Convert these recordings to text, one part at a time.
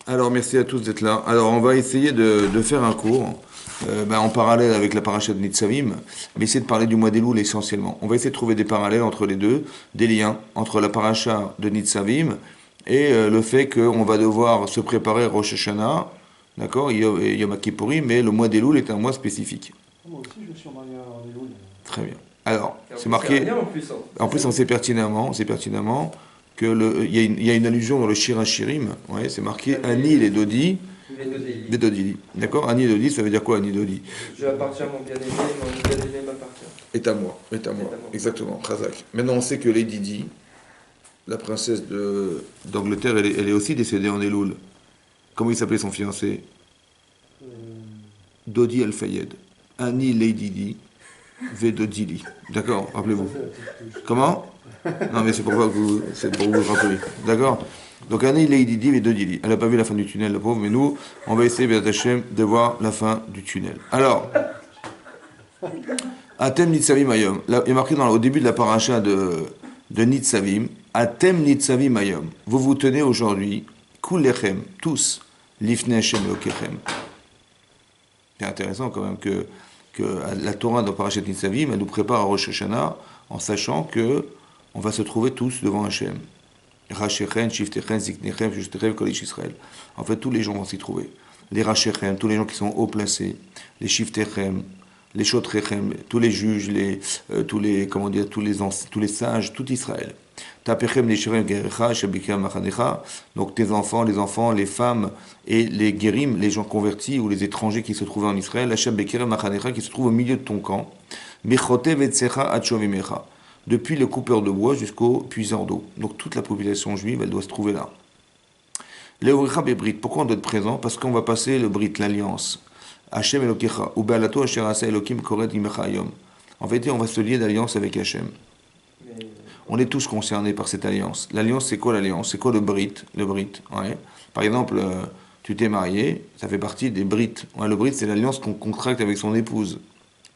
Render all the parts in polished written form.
Alors, merci à tous d'être là. Alors, on va essayer de faire un cours en parallèle avec la paracha de Nitzavim, mais essayer de parler du mois d'Elul essentiellement. On va essayer de trouver des parallèles entre les deux, des liens entre la paracha de Nitzavim et le fait qu'on va devoir se préparer à Rosh Hashanah, d'accord, Yom Kippourim, mais le mois d'Elul est un mois spécifique. Moi aussi, je me suis marié en Elul. Très bien. Alors, c'est C'est marqué. rien en plus. Hein. En plus, on sait pertinemment que il y a une allusion dans le Shir HaShirim. Ouais, c'est marqué Ani les Dodi, les Dodili. D'accord. Ani et Dodi, ça veut dire quoi Ani et Dodi? Je appartiens à mon bien-aimé, mon bien-aimé m'appartient. Est à moi. Exactement. Khazak. Maintenant, on sait que Lady Di, la princesse d'Angleterre, elle est aussi décédée en Elul. Comment il s'appelait son fiancé? Dodi Al-Fayed. Ani Lady Di. Vedodili. D'accord, rappelez-vous. Comment? Non, mais c'est pour vous rappeler. D'accord? Donc, Annie Lady Di Vedodili. Elle n'a pas vu la fin du tunnel, la pauvre, mais nous, on va essayer, Béat Hashem, de voir la fin du tunnel. Alors, Atem Nitzavim Ayom. Là, il est marqué au début de la paracha de Nitzavim. Atem Nitzavim Ayom. Vous vous tenez aujourd'hui, Kullechem, tous, Lifne Hashem Lokechem. C'est intéressant quand même que la Torah dans Parashat Nitzavim, elle nous prépare à Rosh Hashanah en sachant que on va se trouver tous devant Hachem. Rachechem, Shiftechem, Ziknechem, Justechem, Kolish Israël. En fait, tous les gens vont s'y trouver. Les Rachechem, tous les gens qui sont haut placés, les Shiftechem, les Shotrechem, tous les juges, tous les sages, tout Israël. Donc tes enfants, les femmes et les guérim, les gens convertis ou les étrangers qui se trouvaient en Israël, qui se trouvent au milieu de ton camp, depuis le coupeur de bois jusqu'au puiseur d'eau. Donc toute la population juive, elle doit se trouver là. Pourquoi on doit être présent? Parce qu'on va passer le brit, l'alliance. Hashem Elokecha, ou Be'alato Asher Asa Elokim Koret Imecha Hayom. En fait, on va se lier d'alliance avec Hashem. On est tous concernés par cette alliance. L'alliance, c'est quoi l'alliance? C'est quoi le brit? Ouais. Par exemple, tu t'es marié, ça fait partie des brits. Ouais, le brit, c'est l'alliance qu'on contracte avec son épouse.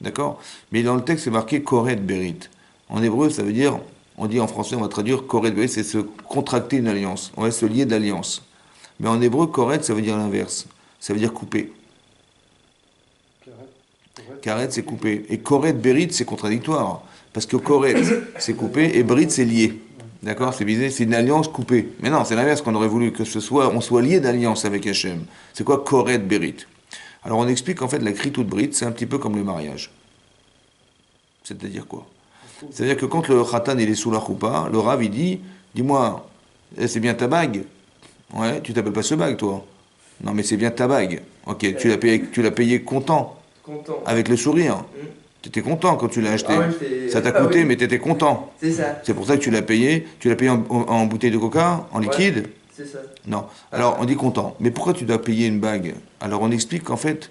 D'accord? Mais dans le texte, c'est marqué Koret Berit. En hébreu, ça veut dire, on dit en français, on va traduire Koret Berit, c'est se contracter une alliance. On va se lier d'alliance. Mais en hébreu, Koret, ça veut dire l'inverse. Ça veut dire couper. Karet, c'est couper. Et Koret Berit, c'est contradictoire. Parce que Koret, c'est coupé, et Brit, c'est lié. D'accord? C'est une alliance coupée. Mais non, c'est l'inverse qu'on aurait voulu, on soit lié d'alliance avec Hachem. C'est quoi Koret Berit? Alors on explique qu'en fait, la kritout Brit, c'est un petit peu comme le mariage. C'est-à-dire quoi? C'est-à-dire que quand le khatan, il est sous la choupa, le rav, il dit, dis-moi, c'est bien ta bague? Ouais, tu t'appelles pas ce bague, toi? Non, mais c'est bien ta bague. Ok, tu l'as payé content. Avec le sourire. Tu étais content quand tu l'as acheté. Ah ouais, ça t'a coûté, oui. Mais tu étais content. C'est ça. C'est pour ça que tu l'as payé. Tu l'as payé en bouteille de coca, en liquide? Ouais, c'est ça. Non. Alors, on dit content. Mais pourquoi tu dois payer une bague? Alors, on explique qu'en fait,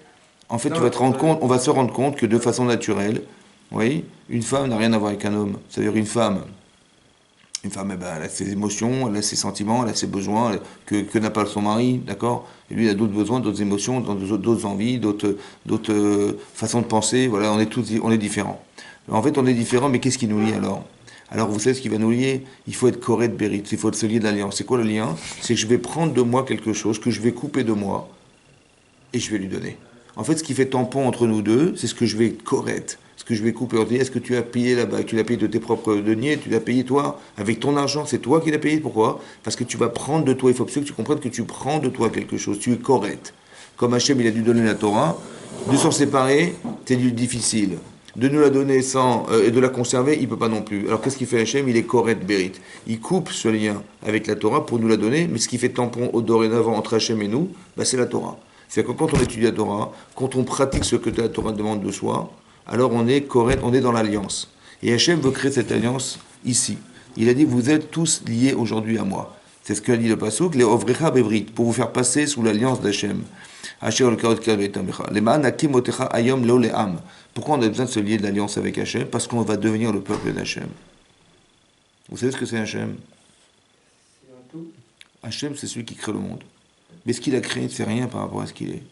non, tu vas te rendre compte, on va se rendre compte que de façon naturelle, oui, une femme n'a rien à voir avec un homme. C'est-à-dire une femme, eh ben, elle a ses émotions, elle a ses sentiments, elle a ses besoins que n'a pas son mari, d'accord? Et lui, il a d'autres besoins, d'autres émotions, d'autres envies, d'autres façons de penser. Voilà, on est différents. En fait, on est différents, mais qu'est-ce qui nous lie alors? Alors, vous savez ce qui va nous lier? Il faut être Koret Berit, il faut être se lier d'alliance. C'est quoi le lien? C'est que je vais prendre de moi quelque chose, que je vais couper de moi, et je vais lui donner. En fait, ce qui fait tampon entre nous deux, c'est ce que je vais correct, ce que je vais couper. On dit, est-ce que tu as payé là-bas? Tu l'as payé de tes propres deniers? Tu l'as payé toi? Avec ton argent? C'est toi qui l'as payé? Pourquoi? Parce que tu vas prendre de toi. Il faut absolument que tu comprennes que tu prends de toi quelque chose. Tu es correct. Comme Hachem, il a dû donner la Torah. De s'en séparer, c'est difficile. De nous la donner et de la conserver, il ne peut pas non plus. Alors qu'est-ce qu'il fait Hachem? Il est correct, Berit. Il coupe ce lien avec la Torah pour nous la donner, mais ce qui fait tampon au dorénavant entre Hachem et nous, c'est la Torah. C'est-à-dire que quand on étudie la Torah, quand on pratique ce que la Torah demande de soi, alors on est correct, on est dans l'alliance. Et Hachem veut créer cette alliance ici. Il a dit, vous êtes tous liés aujourd'hui à moi. C'est ce qu'a dit le Passouk, les Ovrecha Bevrit, pour vous faire passer sous l'alliance d'Hachem. Pourquoi on a besoin de se lier de l'alliance avec Hachem? Parce qu'on va devenir le peuple d'Hachem. Vous savez ce que c'est Hachem? Hachem, c'est celui qui crée le monde. Mais ce qu'il a créé, c'est rien par rapport à ce qu'il est.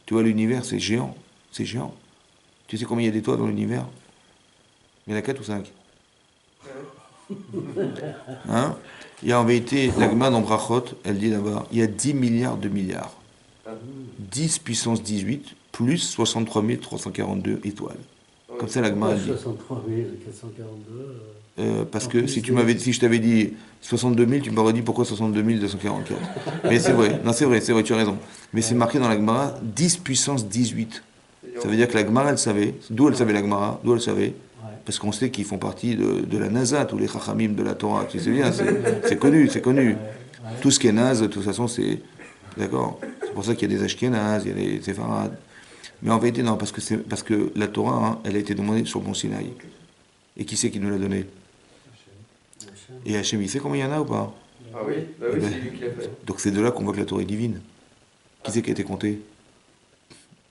Tu vois, l'univers, c'est géant. C'est géant. Tu sais combien il y a d'étoiles dans l'univers? Il y en a 4 ou 5? Hein? Et en vérité, la Gemara dans Brachot, elle dit là-bas, il y a 10 milliards de milliards. 10 puissance 18 plus 63 342 étoiles. Comme ça, la Gemara Pourquoi dit. 63 442 Parce en que plus si des- si je t'avais dit 62 000, tu m'aurais dit pourquoi 62 244. Mais c'est vrai, non c'est vrai, tu as raison. Mais c'est marqué dans la Gemara 10 puissance 18. Ça veut dire que la Gemara, elle savait. D'où elle savait la Gemara? D'où elle savait? Ouais. Parce qu'on sait qu'ils font partie de la NASA, tous les Chachamim de la Torah. Tu sais bien, c'est connu, c'est connu. Ouais. Tout ce qui est naze, de toute façon, c'est. D'accord? C'est pour ça qu'il y a des Ashkénazes, il y a des Séfarades. Mais en vérité, non, parce que la Torah, hein, elle a été demandée sur le mont Sinaï. Et qui c'est qui nous l'a donnée? Et Hachem, il sait combien il y en a ou pas? Ah oui, bah oui, c'est lui qui l'a fait. Donc c'est de là qu'on voit que la Torah est divine. Qui c'est qui a été compté?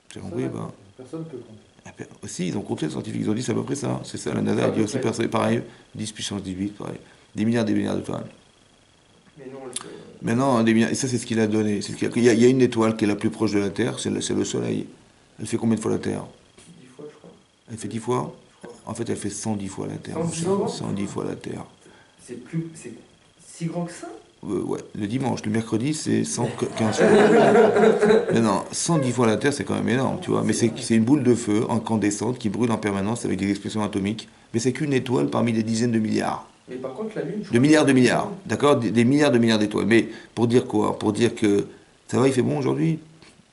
Tu as compris? Bah. Personne ne peut compter. Si, ils ont compté, les scientifiques, ils ont dit c'est à peu près ça. C'est ça, la NASA a dit aussi pareil, 10 puissance 18, pareil. Des milliards de tonnes. Mais non, on le fait. Maintenant, des milliards, et ça c'est ce qu'il a donné. Il y a une étoile qui est la plus proche de la Terre, c'est le Soleil. Elle fait combien de fois la Terre? 10 fois, je crois. Elle fait 10 fois? En fait, elle fait 110 fois la Terre. 110 fois 110 fois la Terre. C'est si grand que ça? Ouais, le dimanche, le mercredi, c'est 115 fois. Mais non, 110 fois la Terre, c'est quand même énorme, tu vois. Mais c'est une boule de feu incandescente qui brûle en permanence avec des explosions atomiques. Mais c'est qu'une étoile parmi des dizaines de milliards. Mais par contre, la Lune, je De milliards, d'accord? Des milliards d'étoiles. Mais pour dire quoi? Pour dire que ça va, il fait bon aujourd'hui?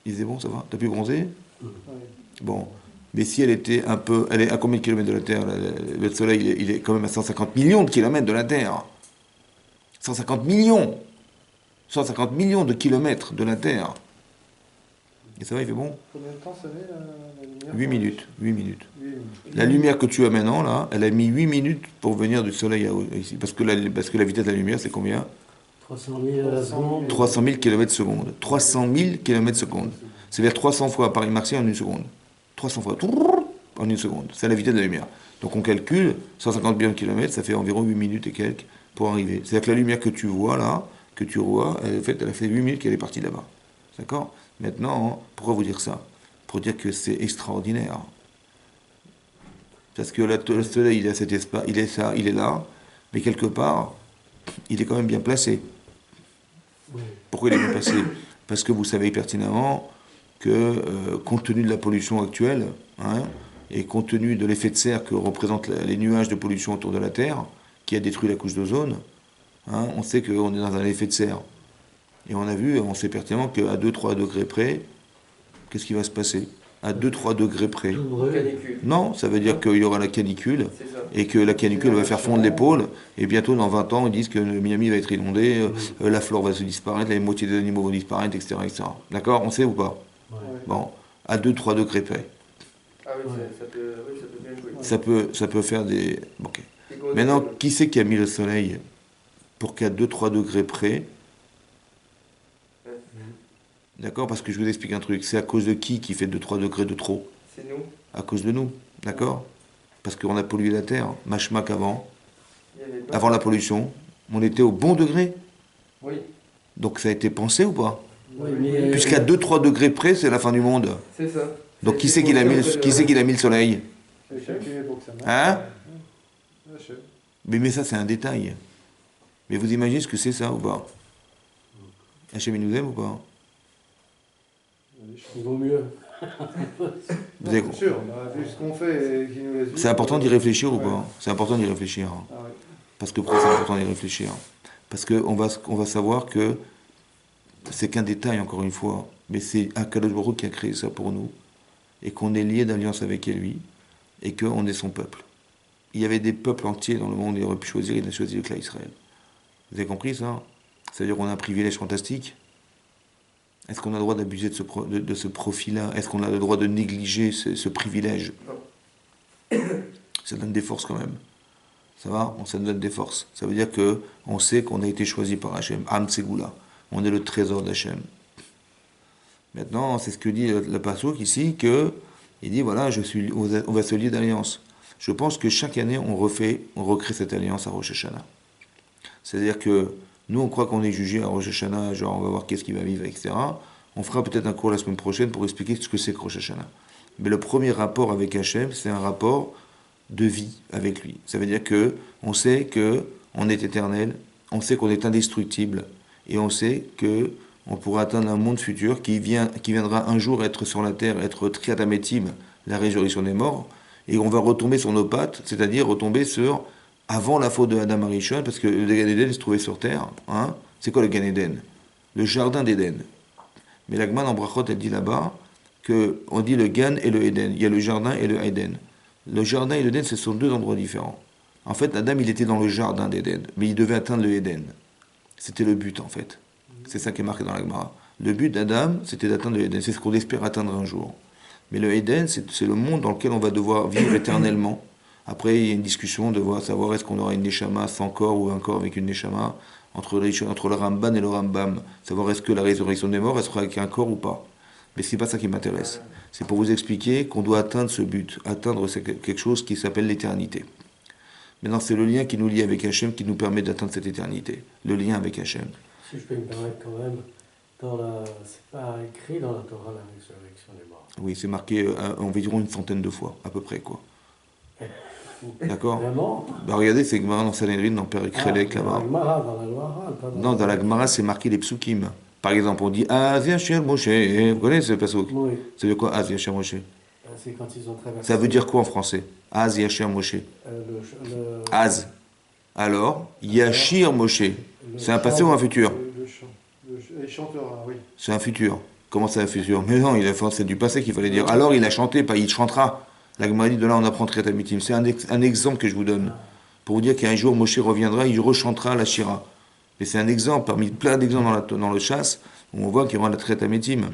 Il faisait bon, ça va? T'as pu bronzer? Ouais. Bon. Mais si elle était un peu. Elle est à combien de kilomètres de la Terre? Le Soleil, il est quand même à 150 millions de kilomètres de la Terre. 150 millions! 150 millions de kilomètres de la Terre. Et ça va, il fait bon? Combien de temps ça met la lumière? 8 minutes. 8 minutes. 8 minutes. La lumière que tu as maintenant, là, elle a mis 8 minutes pour venir du Soleil ici. Parce que la vitesse de la lumière, c'est combien? 300 000 à la seconde. 300 000 km secondes. 300 000 km secondes. C'est-à-dire 300 fois Paris-Marseille en une seconde. 300 fois en une seconde. C'est la vitesse de la lumière. Donc on calcule 150 millions de kilomètres, ça fait environ 8 minutes et quelques pour arriver. C'est-à-dire que la lumière que tu vois là, elle a fait 8 minutes qu'elle est partie là-bas. D'accord? Maintenant, pourquoi vous dire ça? Pour dire que c'est extraordinaire. Parce que le Soleil, il a cet espace, il est là, mais quelque part, il est quand même bien placé. Oui. Pourquoi il est bien placé? Parce que vous savez pertinemment que, compte tenu de la pollution actuelle, hein, et compte tenu de l'effet de serre que représentent les nuages de pollution autour de la Terre, qui a détruit la couche d'ozone, hein, on sait qu'on est dans un effet de serre. Et on sait pertinemment qu'à 2-3 degrés près, qu'est-ce qui va se passer? À 2-3 degrés près. Tout brûle. canicule. Non, ça veut dire qu'il y aura la canicule, C'est ça. et que la canicule va faire fondre les pôles, et bientôt dans 20 ans, ils disent que le Miami va être inondé, la flore va se disparaître, la moitié des animaux vont disparaître, etc. etc. D'accord? On sait ou pas? Ouais. Bon, à 2-3 degrés près. Ah oui, Ouais. ça peut bien jouer. Ça peut faire des... Ok. Des grosses Maintenant, étoiles. qui c'est qui a mis le soleil pour qu'à 2-3 degrés près... D'accord? Parce que je vous explique un truc. C'est à cause de qui fait 2-3 degrés de trop? C'est nous. À cause de nous. D'accord? Parce qu'on a pollué la Terre. Machmac avant. Il y avait pas- Avant la pollution, on était au bon degré. Oui, Donc ça a été pensé ou pas? Oui, mais, Puisqu'à 2-3 degrés près, c'est la fin du monde. c'est ça. Donc qui c'est qui a mis le soleil? C'est Hachem qui est pour que ça marche. Hein? Hachem. Mais ça, c'est un détail. Mais vous imaginez ce que c'est ça ou pas? Hachem, il nous aime ou pas? il vaut mieux. Vous avez- C'est sûr, on a vu ce qu'on fait et qui nous laisse vivre. C'est important d'y réfléchir ou Ouais. pas? C'est important d'y réfléchir. Ah ouais. Parce que pourquoi c'est important d'y réfléchir? Parce qu'on va savoir que c'est qu'un détail, encore une fois, mais c'est Akadosh Baruch Hu qui a créé ça pour nous, et qu'on est lié d'alliance avec lui, et qu'on est son peuple. Il y avait des peuples entiers dans le monde, il aurait pu choisir, il a choisi le clan Israël. Vous avez compris ça? C'est-à-dire qu'on a un privilège fantastique. Est-ce qu'on a le droit d'abuser de ce profil-là? Est-ce qu'on a le droit de négliger ce privilège? Ça donne des forces quand même. Ça va? Ça nous donne des forces. Ça veut dire que on sait qu'on a été choisi par Hachem. Am Tsegoula. On est le trésor d'Hachem. Maintenant, c'est ce que dit le Passouk ici, que il dit voilà, on va se lier d'alliance. Je pense que chaque année, on recrée cette alliance à Rosh Hashanah. C'est-à-dire que nous, on croit qu'on est jugé à Rosh Hashanah, genre on va voir qu'est-ce qui va vivre, etc. On fera peut-être un cours la semaine prochaine pour expliquer ce que c'est que Rosh Hashanah. Mais le premier rapport avec Hachem, c'est un rapport de vie avec lui. Ça veut dire que on sait que on est éternel, on sait qu'on est indestructible, et on sait que on pourra atteindre un monde futur qui viendra un jour être sur la terre, être triatamétim, la résurrection des morts, et on va retomber sur nos pattes, c'est-à-dire retomber sur avant la faute de Adam Arishon, parce que le Gan Eden se trouvait sur terre. Hein. C'est quoi le Gan Eden? Le jardin d'Éden. Mais la Gemara en Brachot, elle dit là-bas qu'on dit le Gan et le Eden. Il y a le jardin et le Eden. Le jardin et le Eden, ce sont deux endroits différents. En fait, Adam, il était dans le jardin d'Éden, mais il devait atteindre le Eden. C'était le but, en fait. C'est ça qui est marqué dans la Gemara. Le but d'Adam, c'était d'atteindre le Eden. C'est ce qu'on espère atteindre un jour. Mais le Eden, c'est le monde dans lequel on va devoir vivre éternellement. Après, il y a une discussion de savoir est-ce qu'on aura une Neshama sans corps ou un corps avec une Neshama, entre le Ramban et le Rambam. Savoir est-ce que la résurrection des morts, elle sera avec un corps ou pas. Mais ce n'est pas ça qui m'intéresse. C'est pour vous expliquer qu'on doit atteindre ce but. Atteindre quelque chose qui s'appelle l'éternité. Maintenant, c'est le lien qui nous lie avec Hachem qui nous permet d'atteindre cette éternité. Le lien avec Hachem. Si je peux me permettre quand même, c'est pas écrit dans la Torah la résurrection des morts. Oui, c'est marqué environ une centaine de fois, à peu près, quoi. D'accord. Vraiment? Bah, regardez, c'est Gemara dans Sanhedrin, dans Père Krelek, là-bas. Dans la Gemara, dans la Loira, pas Non, dans la Gemara, c'est marqué les psukim. Par exemple, on dit Az Yasher Moshe. Vous connaissez ce pasuk? Oui. Ça veut dire quoi, Az Yasher Moshe? C'est quand ils ont traversé. Ça veut dire quoi en français? Az Yasher Moshe. Az. Alors, Yashir Moshe. C'est un passé ou un futur? Il chantera, oui. C'est un futur. Comment c'est un futur? Mais non, c'est du passé qu'il fallait dire. Alors, il a chanté, pas il chantera. La Gemara dit de là, on apprend très mitim. C'est un exemple que je vous donne. Pour vous dire qu'un jour, Moshe reviendra, il rechantera la Shira. Et c'est un exemple, parmi plein d'exemples dans le chasse, où on voit qu'il y aura la traite à métime.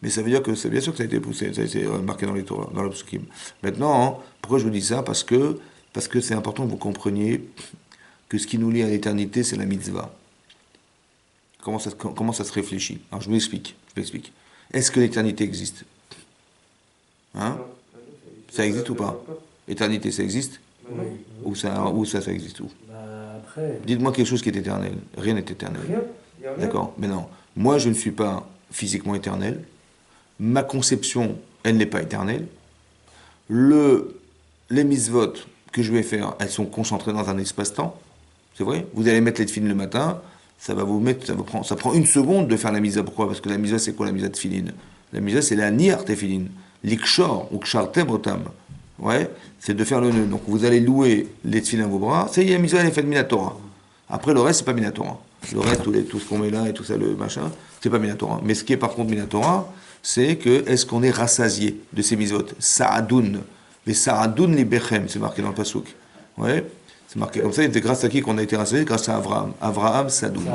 Mais ça veut dire que c'est bien sûr que ça a été poussé, ça a été marqué dans les Torah, dans le psukim. Maintenant, pourquoi je vous dis ça? Parce que c'est important que vous compreniez que ce qui nous lie à l'éternité, c'est la mitzvah. Comment ça se réfléchit? Alors je vous explique. Est-ce que l'éternité existe? Hein? Ça existe ou pas? Éternité, ça existe? Oui. Ou ça existe où? Après. Dites-moi quelque chose qui est éternel. Rien n'est éternel. Rien. D'accord. Mais non. Moi, je ne suis pas physiquement éternel. Ma conception, elle n'est pas éternelle. Les mitzvot que je vais faire, elles sont concentrées dans un espace-temps. C'est vrai? Vous allez mettre les tefilines le matin, ça prend une seconde de faire la mitzvah. Pourquoi? Parce que la mitzvah, c'est quoi la mitzvah de tefilines? La mitzvah, c'est la niar tefilin. L'ikshor, ou kshartem otam. Ouais, c'est de faire le nœud. Donc vous allez louer les tefilins à vos bras. C'est la mitzvah, elle est faite minatora. Après, le reste, c'est pas minatora. Le reste, tout ce qu'on met là et tout ça, le machin, c'est pas minatora. Mais ce qui est par contre minatora, c'est que est-ce qu'on est rassasié de ces mitzvot? Sa'adoun. Mais Sa'adoun li bechem, c'est marqué dans le pasuk. Ouais, c'est marqué comme ça. C'est grâce à qui qu'on a été rassasié? Grâce à Avraham. Avraham Sadoun.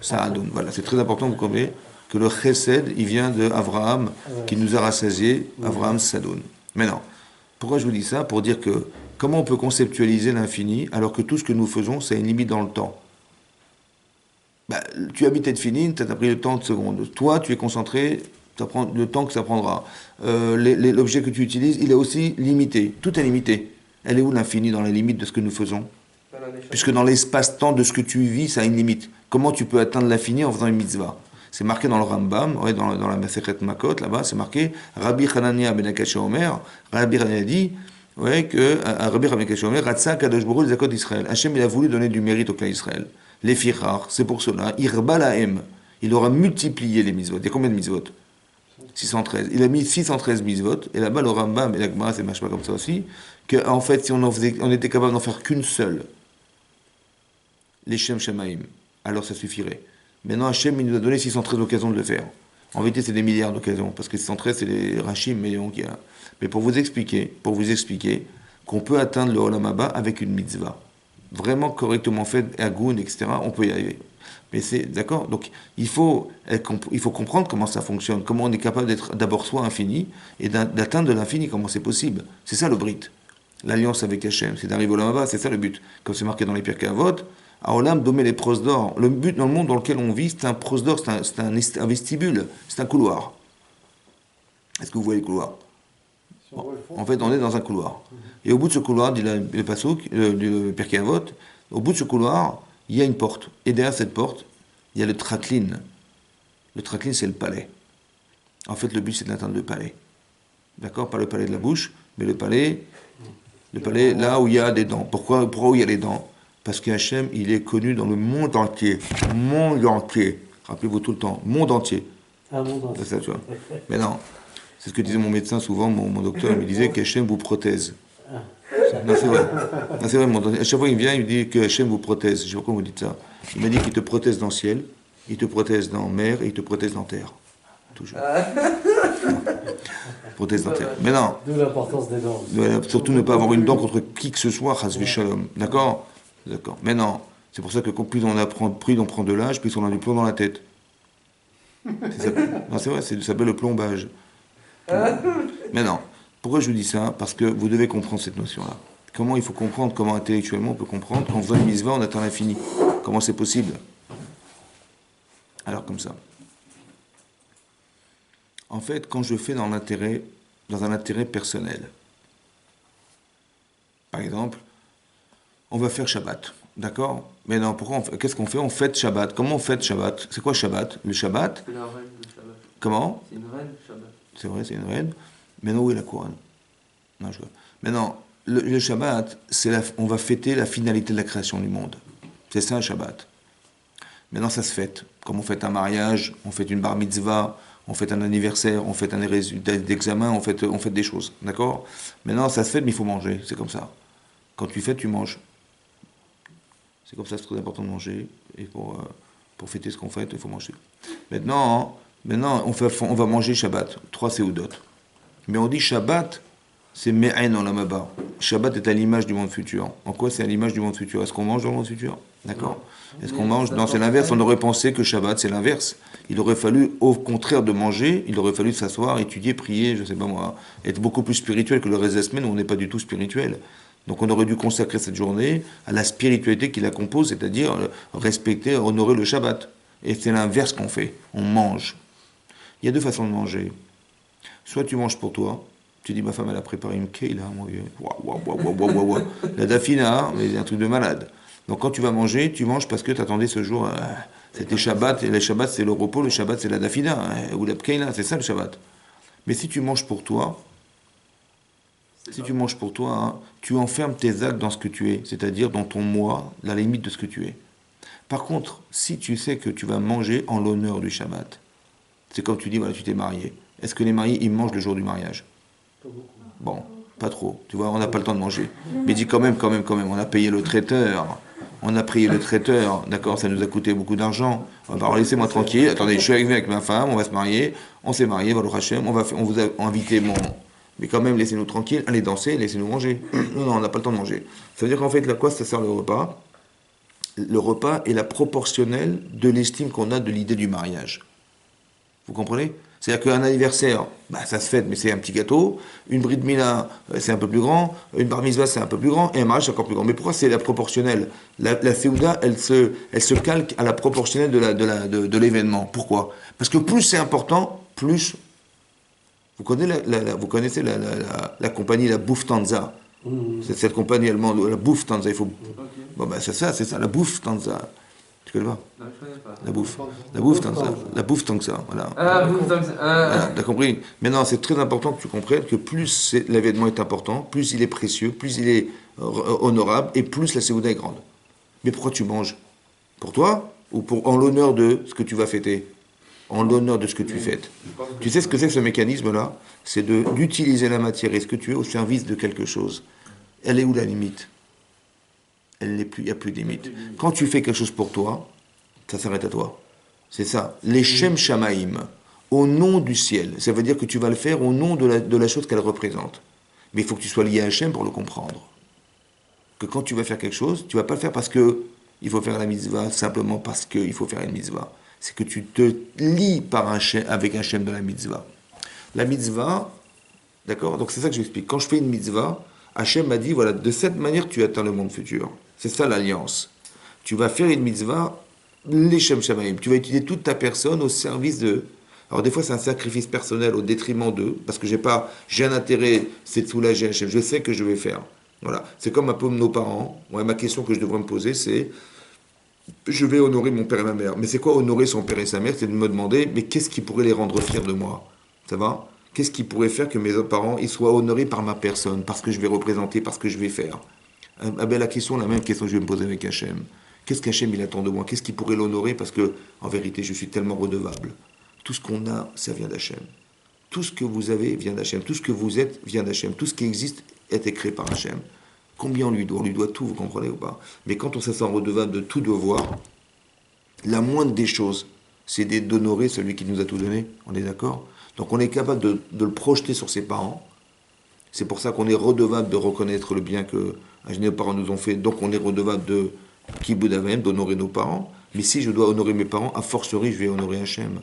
Sa'adoun. Voilà, c'est très important, vous comprenez, que le chesed, il vient de Avraham, qui nous a rassasié, Avraham Sadoun. Maintenant, pourquoi je vous dis ça? Pour dire que comment on peut conceptualiser l'infini alors que tout ce que nous faisons, c'est une limite dans le temps. Tu habites être fini, tu as pris le temps de secondes. Toi, tu es concentré, ça prend le temps que ça prendra. L'objet que tu utilises, il est aussi limité. Tout est limité. Elle est où l'infini dans la limite de ce que nous faisons? Puisque dans l'espace-temps de ce que tu vis, ça a une limite. Comment tu peux atteindre l'infini en faisant une mitzvah? C'est marqué dans le Rambam, ouais, dans la Masechet Makot, là-bas, c'est marqué Rabbi Hanania ben Akash Omer. Rabbi Hanania dit que Rabbi Akash Omer, Ratsa Kadosh Baruch Hu Zakot Israël. Hachem, il a voulu donner du mérite au clan Israël. Les Fichar, c'est pour cela. Irba Lahem, il aura multiplié les mitzvot. Il y a combien de mitzvot? 613. Il a mis 613 mitzvot, et là-bas, le Rambam et la Gemara, c'est pas comme ça aussi, qu'en fait, si on était capable d'en faire qu'une seule, les Shem Shamaim, alors ça suffirait. Maintenant, Hachem, il nous a donné 613 occasions de le faire. En vérité, c'est des milliards d'occasions, parce que 613, c'est les Rachim, mais pour vous expliquer qu'on peut atteindre le Olam Haba avec une mitzvah. Vraiment correctement faite, Agoun, etc., on peut y arriver. Mais c'est, d'accord? Donc, il faut comprendre comment ça fonctionne, comment on est capable d'être d'abord soi infini, et d'atteindre de l'infini, comment c'est possible. C'est ça le Brit. L'alliance avec Hachem, c'est d'arriver au Olam Haba, c'est ça le but. Comme c'est marqué dans les Pirkei Avot, à Olam, dommer les pros d'or. Le but dans le monde dans lequel on vit, c'est un pros d'or, c'est un vestibule, c'est un couloir. Est-ce que vous voyez le couloir? En fait, on est dans un couloir. Et au bout de ce couloir, dit le Passouk, le Pirkei Avot, au bout de ce couloir, il y a une porte. Et derrière cette porte, il y a le Traklin. Le Traklin, c'est le palais. En fait, le but, c'est d'atteindre le palais. D'accord? Pas le palais de la bouche, Mais le palais, là où il y a des dents. Pourquoi où il y a les dents? Parce qu'Hachem, il est connu dans le monde entier. Monde entier. Rappelez-vous tout le temps. Monde entier. Un monde entier. C'est ça, tu vois. Mais non. C'est ce que disait mon médecin souvent, mon docteur. Il me disait qu'Hachem vous protège. Non, c'est vrai. Non, c'est vrai. À chaque fois qu'il vient, il me dit que Hachem vous protège. Je sais pas pourquoi vous dites ça. Il m'a dit qu'il te protège dans le ciel, il te protège dans la mer et il te protège dans la terre. Toujours. Protège dans la terre. Mais non. D'où l'importance des dents. Surtout ne pas avoir une dent contre qui que ce soit, Chazvé Shalom. D'accord? D'accord. Mais non. C'est pour ça que plus on apprend, plus on prend de l'âge, plus on a du plomb dans la tête. Non, c'est vrai, ça s'appelle le plombage. Mais non. Pourquoi je vous dis ça? Parce que vous devez comprendre cette notion-là. Comment il faut comprendre, comment intellectuellement on peut comprendre qu'en faisant une mitzvah, on atteint l'infini. Comment c'est possible? Alors comme ça. En fait, quand je fais dans un intérêt personnel, par exemple, on va faire Shabbat, d'accord? Mais non, qu'est-ce qu'on fait? On fête Shabbat. Comment on fête Shabbat? C'est quoi Shabbat? Le Shabbat? C'est la reine de Shabbat. Comment? C'est une reine, Shabbat. C'est vrai, c'est une reine. Mais non, où est la couronne? Non, mais non, le Shabbat, on va fêter la finalité de la création du monde. C'est ça, un Shabbat. Maintenant, ça se fête. Comme on fête un mariage, on fête une bar mitzvah, on fête un anniversaire, on fête un résultat d'examen, on fête des choses. D'accord? Maintenant, ça se fête, mais il faut manger. C'est comme ça. Quand tu fêtes, tu manges. C'est comme ça, c'est très important de manger. Et pour fêter ce qu'on fête, il faut manger. Maintenant on va manger Shabbat. 3 séoudot. Mais on dit Shabbat, c'est Me'en en Lamaba. Shabbat est à l'image du monde futur. En quoi c'est à l'image du monde futur? Est-ce qu'on mange dans le monde futur? D'accord. Est-ce qu'on mange? Non, c'est l'inverse. On aurait pensé que Shabbat, c'est l'inverse. Il aurait fallu, au contraire de manger, il aurait fallu s'asseoir, étudier, prier, je sais pas moi, être beaucoup plus spirituel que le reste de la semaine où on n'est pas du tout spirituel. Donc on aurait dû consacrer cette journée à la spiritualité qui la compose, c'est-à-dire respecter, honorer le Shabbat. Et c'est l'inverse qu'on fait. On mange. Il y a 2 façons de manger. Soit tu manges pour toi, tu dis ma femme elle a préparé une keila, mon vieux. La dafina, mais c'est un truc de malade. Donc quand tu vas manger, tu manges parce que tu attendais ce jour. C'était Shabbat, et le Shabbat c'est le repos, le Shabbat c'est la dafina, ou la keila, c'est ça le Shabbat. Mais si tu manges pour toi, tu enfermes tes actes dans ce que tu es, c'est-à-dire dans ton moi, la limite de ce que tu es. Par contre, si tu sais que tu vas manger en l'honneur du Shabbat, c'est comme tu dis, voilà, tu t'es marié. Est-ce que les mariés, ils mangent le jour du mariage? Bon, pas trop. Tu vois, on n'a pas le temps de manger. Mais dis quand même, on a payé le traiteur. D'accord, ça nous a coûté beaucoup d'argent. Alors laissez-moi tranquille. Attendez, je suis arrivé avec ma femme, on va se marier. On s'est marié, Baruch Hashem, on vous a invité Mais quand même, laissez-nous tranquille, allez danser, laissez-nous manger. Non, on n'a pas le temps de manger. Ça veut dire qu'en fait, à quoi ça sert le repas? Le repas est la proportionnelle de l'estime qu'on a de l'idée du mariage. Vous comprenez? C'est-à-dire qu'un anniversaire, ça se fête, mais c'est un petit gâteau. Une brit mila, c'est un peu plus grand. Une bar mitzvah, c'est un peu plus grand. Et un mariage, c'est encore plus grand. Mais pourquoi c'est la proportionnelle? La Séouda, elle se calque à la proportionnelle de l'événement. Pourquoi? Parce que plus c'est important, plus... Vous connaissez la compagnie, la Bouftanza. C'est cette compagnie allemande, la Bouftanza. Il faut... Bon, c'est ça, la Bouftanza. Tu connais pas? Non, je connais pas. La Bouftanza, voilà. Ah, Bouftanza. Voilà, t'as compris? Maintenant, c'est très important que tu comprennes que plus l'événement est important, plus il est précieux, plus il est honorable, et plus la séouda est grande. Mais pourquoi tu manges? Pour toi? Ou en l'honneur de ce que tu vas fêter? En l'honneur de ce que tu fêtes. Tu sais ce que c'est que ce mécanisme-là? C'est d'utiliser la matière et ce que tu es au service de quelque chose. Elle est où la limite? Il n'y a plus de limite. Quand tu fais quelque chose pour toi, ça s'arrête à toi. C'est ça. Les Shem Shamaim, au nom du ciel. Ça veut dire que tu vas le faire au nom de la chose qu'elle représente. Mais il faut que tu sois lié à Hachem pour le comprendre. Que quand tu vas faire quelque chose, tu ne vas pas le faire parce que il faut faire la mitzvah, simplement parce qu'il faut faire une mitzvah. C'est que tu te lies avec Hachem dans la mitzvah. La mitzvah, d'accord? Donc c'est ça que j'explique. Quand je fais une mitzvah, Hachem m'a dit, voilà, de cette manière tu atteins le monde futur. C'est ça l'alliance. Tu vas faire une mitzvah, les Shem Shamaim. Tu vas utiliser toute ta personne au service de... Alors des fois c'est un sacrifice personnel au détriment d'eux, parce que j'ai un intérêt, c'est de soulager Hachem. Je sais que je vais faire. Voilà. C'est comme un peu nos parents. Ouais, ma question que je devrais me poser, c'est... Je vais honorer mon père et ma mère. Mais c'est quoi honorer son père et sa mère? C'est de me demander, mais qu'est-ce qui pourrait les rendre fiers de moi? Ça va? Qu'est-ce qui pourrait faire que mes parents ils soient honorés par ma personne, parce que je vais représenter, parce que je vais faire? Ah ben la question, la même question que je vais me poser avec Hachem. Qu'est-ce qu'Hachem il attend de moi? Qu'est-ce qui pourrait l'honorer? Parce que, en vérité, je suis tellement redevable. Tout ce qu'on a, ça vient d'Hachem. Tout ce que vous avez vient d'Hachem. Tout ce que vous êtes vient d'Hachem. Tout ce qui existe a été créé par Hachem. Combien on lui doit? On lui doit tout, vous comprenez ou pas? Mais quand on se sent redevable de tout devoir, la moindre des choses, c'est d'honorer celui qui nous a tout donné. On est d'accord? Donc on est capable de le projeter sur ses parents. C'est pour ça qu'on est redevable de reconnaître le bien que nos parents nous ont fait. Donc on est redevable de Kibud Avayim, d'honorer nos parents. Mais si je dois honorer mes parents, a fortiori, je vais honorer Hachem.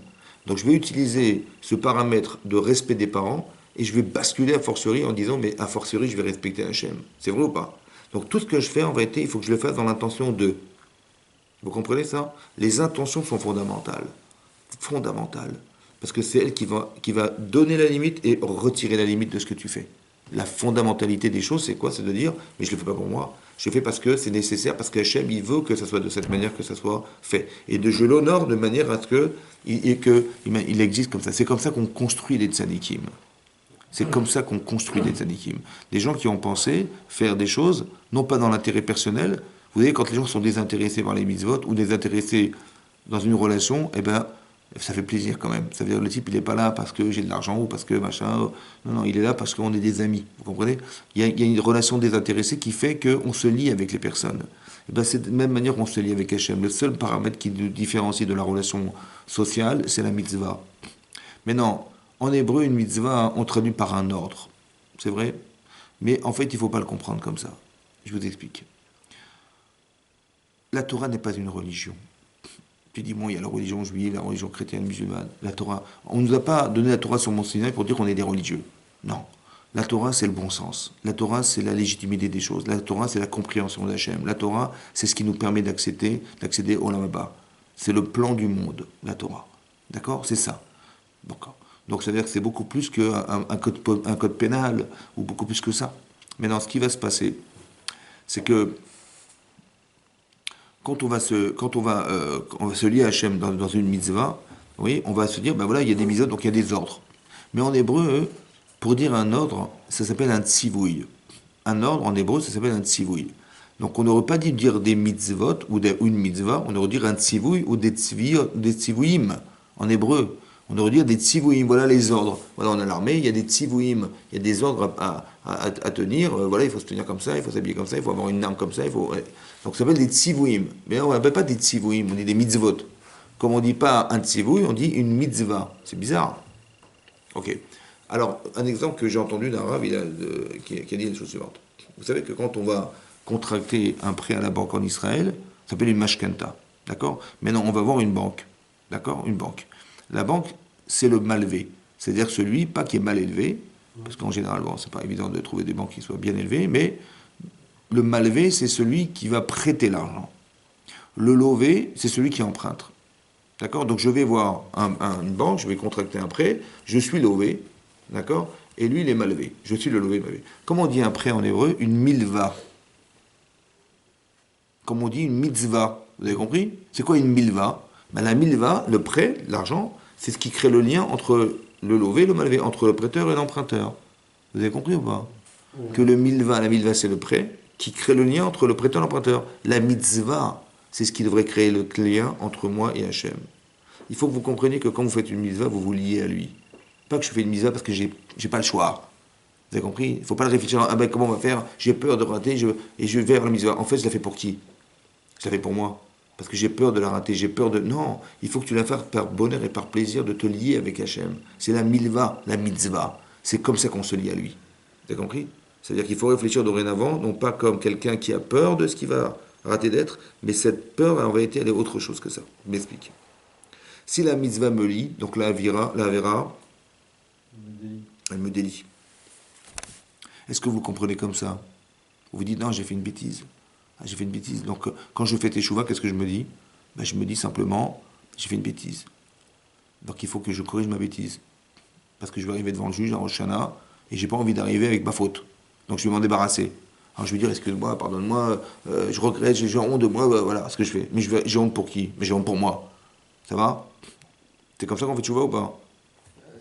Donc je vais utiliser ce paramètre de respect des parents et je vais basculer a fortiori en disant, mais a fortiori, je vais respecter Hachem. C'est vrai ou pas? Donc tout ce que je fais, en vérité, il faut que je le fasse dans l'intention de. Vous comprenez ça? Les intentions sont fondamentales. Fondamentales. Parce que c'est elle qui va donner la limite et retirer la limite de ce que tu fais. La fondamentalité des choses, c'est quoi? C'est de dire, mais je ne le fais pas pour moi. Je le fais parce que c'est nécessaire, parce qu'Hachem, il veut que ça soit de cette manière que ça soit fait. Et je l'honore de manière à ce qu'il existe comme ça. C'est comme ça qu'on construit les tzadikim. C'est comme ça qu'on construit les tzadikim. Des gens qui ont pensé faire des choses, non pas dans l'intérêt personnel. Vous voyez, quand les gens sont désintéressés par les mitzvot ou désintéressés dans une relation, eh ben, ça fait plaisir quand même. Ça veut dire que le type, il n'est pas là parce que j'ai de l'argent ou parce que machin. Non, non, il est là parce qu'on est des amis. Vous comprenez? Il y a une relation désintéressée qui fait qu'on se lie avec les personnes. Et ben, c'est de la même manière qu'on se lie avec Hachem. Le seul paramètre qui nous différencie de la relation sociale, c'est la mitzvah. Maintenant, en hébreu, une mitzvah, on traduit par un ordre. C'est vrai? Mais en fait, il ne faut pas le comprendre comme ça. Je vous explique. La Torah n'est pas une religion. Tu dis, bon, il y a la religion juive, la religion chrétienne, musulmane, la Torah. On ne nous a pas donné la Torah sur Mont Sinaï pour dire qu'on est des religieux. Non. La Torah, c'est le bon sens. La Torah, c'est la légitimité des choses. La Torah, c'est la compréhension d'Hachem. La Torah, c'est ce qui nous permet d'accéder au Olam Haba. C'est le plan du monde, la Torah. D'accord? C'est ça. D'accord. Donc, ça veut dire que c'est beaucoup plus qu'un code pénal, ou beaucoup plus que ça. Maintenant, ce qui va se passer, c'est que quand on va se lier à Hachem dans une mitzvah, oui, on va se dire, ben voilà, il y a des mitzvahs, donc il y a des ordres. Mais en hébreu, pour dire un ordre, ça s'appelle un tzivouï. Un ordre, en hébreu, ça s'appelle un tzivouï. Donc on n'aurait pas dit dire des mitzvot ou une mitzvah, on aurait dit un tzivouï ou des tzivouïm en hébreu. On aurait dit des tzivouïm, voilà les ordres. Voilà, on a l'armée, il y a des tzivouïm, il y a des ordres à tenir. Voilà, il faut se tenir comme ça, il faut s'habiller comme ça, il faut avoir une arme comme ça. Ouais. Donc ça s'appelle des tzivouïm. Mais on n'appelle pas des tzivouïm, on dit des mitzvot. Comme on ne dit pas un tzivouï, on dit une mitzvah. C'est bizarre. Ok. Alors, un exemple que j'ai entendu d'un rav qui a dit la chose suivante. Vous savez que quand on va contracter un prêt à la banque en Israël, ça s'appelle une mashkenta. D'accord? Maintenant, on va voir une banque. D'accord? Une banque. La banque, c'est le mal élevé. C'est-à-dire celui, pas qui est mal élevé, parce qu'en général, bon, c'est pas évident de trouver des banques qui soient bien élevées, mais le mal élevé, c'est celui qui va prêter l'argent. Le lové, c'est celui qui emprunte. D'accord? Donc je vais voir une banque, je vais contracter un prêt, je suis lové, d'accord? Et lui, il est mal élevé. Je suis le lové, mal élevé. Comment on dit un prêt en hébreu? Une milva. Comme on dit une mitzvah. Vous avez compris? C'est quoi une milva? Ben, la milva, le prêt, l'argent, c'est ce qui crée le lien entre le lové et le mal élevé, entre le prêteur et l'emprunteur. Vous avez compris ou pas? Que la milva c'est le prêt, qui crée le lien entre le prêteur et l'emprunteur. La mitzvah, c'est ce qui devrait créer le lien entre moi et Hachem. Il faut que vous compreniez que quand vous faites une mitzvah, vous vous liez à lui. Pas que je fais une mitzvah parce que j'ai pas le choix. Vous avez compris? Il ne faut pas le réfléchir, ah ben comment on va faire? J'ai peur de rater, et je vais vers la mitzvah. En fait, je la fais pour qui? Je la fais pour moi. Parce que j'ai peur de la rater, j'ai peur de... Non, il faut que tu la fasses par bonheur et par plaisir de te lier avec Hachem. C'est la milva, la mitzvah. C'est comme ça qu'on se lie à lui. Vous avez compris? C'est-à-dire qu'il faut réfléchir dorénavant, non pas comme quelqu'un qui a peur de ce qu'il va rater d'être, mais cette peur, en réalité, elle est autre chose que ça. Je m'explique. Si la mitzvah me lie, donc la avera, elle me délie. Est-ce que vous comprenez comme ça? Vous vous dites, non, j'ai fait une bêtise. Ah, j'ai fait une bêtise. Donc, quand je fais teshuva, qu'est-ce que je me dis? Ben, je me dis simplement, j'ai fait une bêtise. Donc, il faut que je corrige ma bêtise. Parce que je vais arriver devant le juge, à Rosh Hashanah, et j'ai pas envie d'arriver avec ma faute. Donc, je vais m'en débarrasser. Alors, je vais dire, excuse-moi, pardonne-moi, je regrette, j'ai honte de moi, voilà ce que je fais. Mais j'ai honte pour qui? Mais j'ai honte pour moi. Ça va? C'est comme ça qu'on fait teshuva ou pas?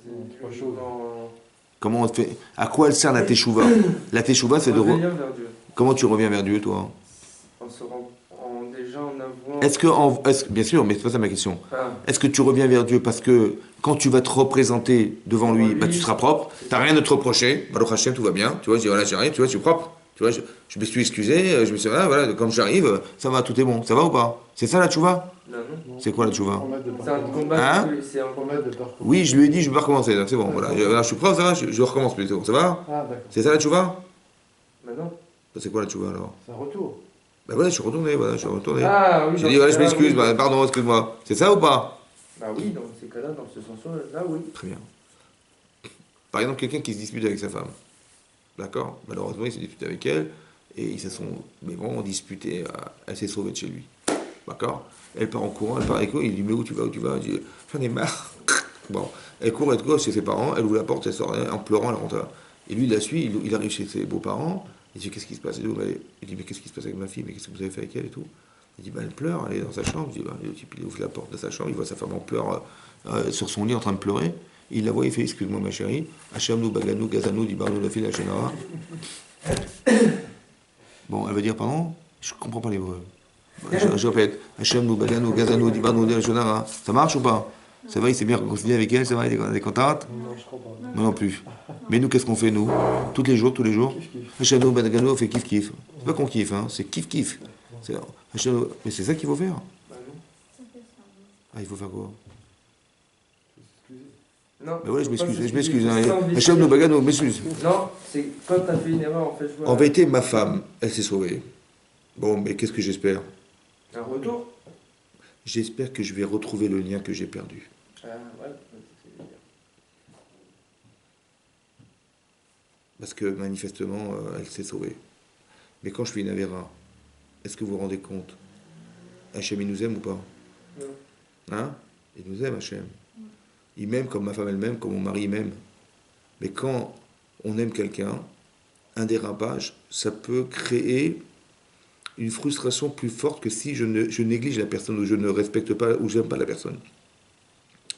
C'est pas chaud. Comment on fait? À quoi elle sert la teshuva? La teshuva, c'est de... Revenir vers Dieu. Comment tu reviens vers Dieu, toi? Déjà en avouant. Bien sûr, mais c'est pas ça ma question. Ah, Est-ce que tu reviens vers Dieu parce que quand tu vas te représenter devant lui, bah, tu seras propre, tu n'as rien à te reprocher, Baruch Hashem, tout va bien, tu vois, je dis voilà, j'arrive, tu vois, je suis propre, tu vois, je me suis excusé, je me suis dit, voilà, comme j'arrive, ça va, tout est bon, ça va ou pas? C'est ça la tchouva? non, non. C'est quoi la tchouva? C'est un combat. Hein? C'est un combat de parcours. Oui, je lui ai dit, je vais pas recommencer, c'est bon, voilà, je suis propre, ça va, je recommence plutôt, ça va? Ah, d'accord. C'est ça la tchouva? Maintenant. C'est quoi la tchouva alors? C'est un retour. Bah voilà, je suis retourné, voilà, je suis retourné. Ah oui. J'ai dans dit, ce voilà, je cas-là, m'excuse, oui. bah, pardon, excuse-moi. C'est ça ou pas? Bah oui, dans ces cas-là, dans ce sens-là, là oui. Très bien. Par exemple, quelqu'un qui se dispute avec sa femme. D'accord? Malheureusement, il s'est disputé avec elle et ils se sont mais vraiment disputés. Elle s'est sauvée de chez lui. D'accord? Elle part en courant, elle part avec eux, il dit mais où tu vas, où tu vas? Elle dit j'en ai marre. Bon, elle court chez ses parents, elle ouvre la porte, elle sort en pleurant, elle rentre. Et lui, il la suit, il arrive chez ses beaux-parents, il dit qu'est-ce qui se passe? Il dit mais qu'est-ce qui se passe avec ma fille? Mais qu'est-ce que vous avez fait avec elle et tout? Il dit bah elle pleure, elle est dans sa chambre. Il dit, bah, le type il ouvre la porte de sa chambre, il voit sa femme en pleurs sur son lit en train de pleurer. Il la voit, il fait excuse-moi ma chérie, Hachamnou, Baganou, Gazanou, Dibarnou, la fille, la Chénara. Bon, elle va dire pardon? Je comprends pas l'hébreu. Je répète, Hachamnou, Baganou, Gazanou, Dibarnou, la Chénara. Ça marche ou pas? Ça va, il s'est bien réconcilié avec elle, ça va, elle est contente? Non, je comprends pas. Non, non plus. Mais nous, qu'est-ce qu'on fait, nous? Tous les jours? Kiff, kiff. Hachamnou, Baganou, on fait kiff-kiff. C'est pas qu'on kiffe, hein, c'est kiff-kiff. Mais c'est ça qu'il faut faire. Bah non. Ah, il faut faire quoi? Non. Mais voilà, je faut pas m'excuse. s'excuser. Sans Hachem blesser. no bagano, m'excuse. Non, c'est quand t'as fait une erreur, en fait, je vois. En vérité, ma femme, elle s'est sauvée. Bon, mais qu'est-ce que j'espère? Un retour. J'espère que je vais retrouver le lien que j'ai perdu. Ah, ouais, c'est bien. Parce que manifestement, elle s'est sauvée. Mais quand je fais une avéra, est-ce que vous vous rendez compte? Hachem, il nous aime ou pas? Non. Hein? Il nous aime, Hachem. Il m'aime comme ma femme elle m'aime, comme mon mari m'aime. Mais quand on aime quelqu'un, un dérapage, ça peut créer une frustration plus forte que si je néglige la personne ou je ne respecte pas ou j'aime pas la personne.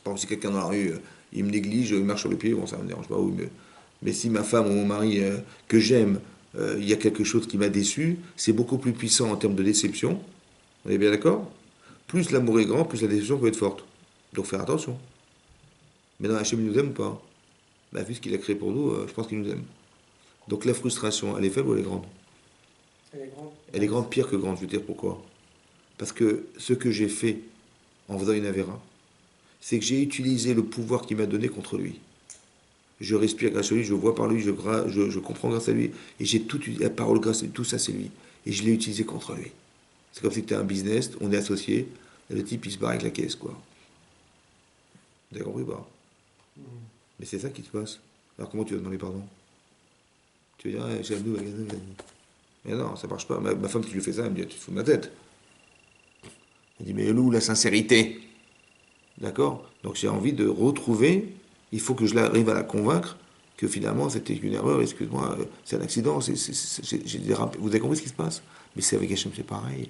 Par exemple, si quelqu'un dans la rue, il me néglige, il marche sur le pied, bon, ça me dérange pas. Oui, mais si ma femme ou mon mari que j'aime, il y a quelque chose qui m'a déçu, c'est beaucoup plus puissant en termes de déception. On est bien d'accord? Plus l'amour est grand, plus la déception peut être forte. Donc faire attention. Mais dans Hachem, il nous aime ou pas? Bah, vu ce qu'il a créé pour nous, je pense qu'il nous aime. Donc la frustration, elle est faible ou elle est grande? Elle est grande. Elle est grande, pire que grande, je veux dire pourquoi? Parce que ce que j'ai fait en faisant une avéra, c'est que j'ai utilisé le pouvoir qu'il m'a donné contre lui. Je respire grâce à lui, je vois par lui, je comprends grâce à lui, et j'ai toute la parole grâce à lui, tout ça c'est lui. Et je l'ai utilisé contre lui. C'est comme si tu as un business, on est associés, et le type il se barre avec la caisse, quoi. Vous avez compris ou pas? Mais c'est ça qui se passe. Alors comment tu vas demander pardon? Tu vas dire, j'ai nous, mais non, ça marche pas. Ma femme qui lui fait ça, elle me dit, tu te fous de ma tête. Elle dit, mais elle est où la sincérité? D'accord? Donc j'ai envie de retrouver, il faut que je arrive à la convaincre que finalement c'était une erreur, excuse-moi, c'est un accident, j'ai dérapé. Vous avez compris ce qui se passe? Mais c'est avec Hachem, c'est pareil.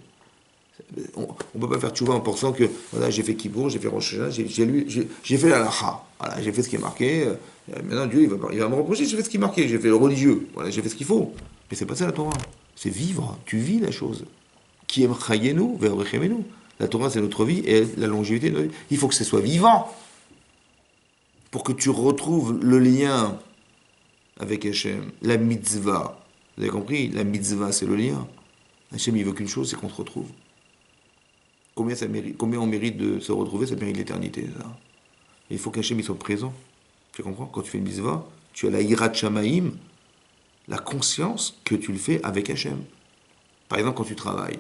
On ne peut pas faire tchouva en pensant que voilà, j'ai fait Kippour, j'ai fait Rosh Hashanah, j'ai fait la lacha. Voilà, j'ai fait ce qui est marqué. Maintenant, Dieu, il va me reprocher, j'ai fait ce qui est marqué, j'ai fait le religieux. Voilà, j'ai fait ce qu'il faut. Mais c'est pas ça la Torah. C'est vivre. Tu vis la chose. Qui aime chayenu, ve'orechemenu. La Torah, c'est notre vie et la longévité de notre vie. Il faut que ce soit vivant. Pour que tu retrouves le lien avec Hachem, la mitzvah. Vous avez compris? La mitzvah, c'est le lien. Hachem, il veut qu'une chose, c'est qu'on te retrouve. Combien on mérite de se retrouver, ça mérite l'éternité. Ça. Il faut qu'Hachem il soit présent. Tu comprends? Quand tu fais une mitzvah, tu as la hirat shamaim, la conscience que tu le fais avec Hachem. Par exemple, quand tu travailles.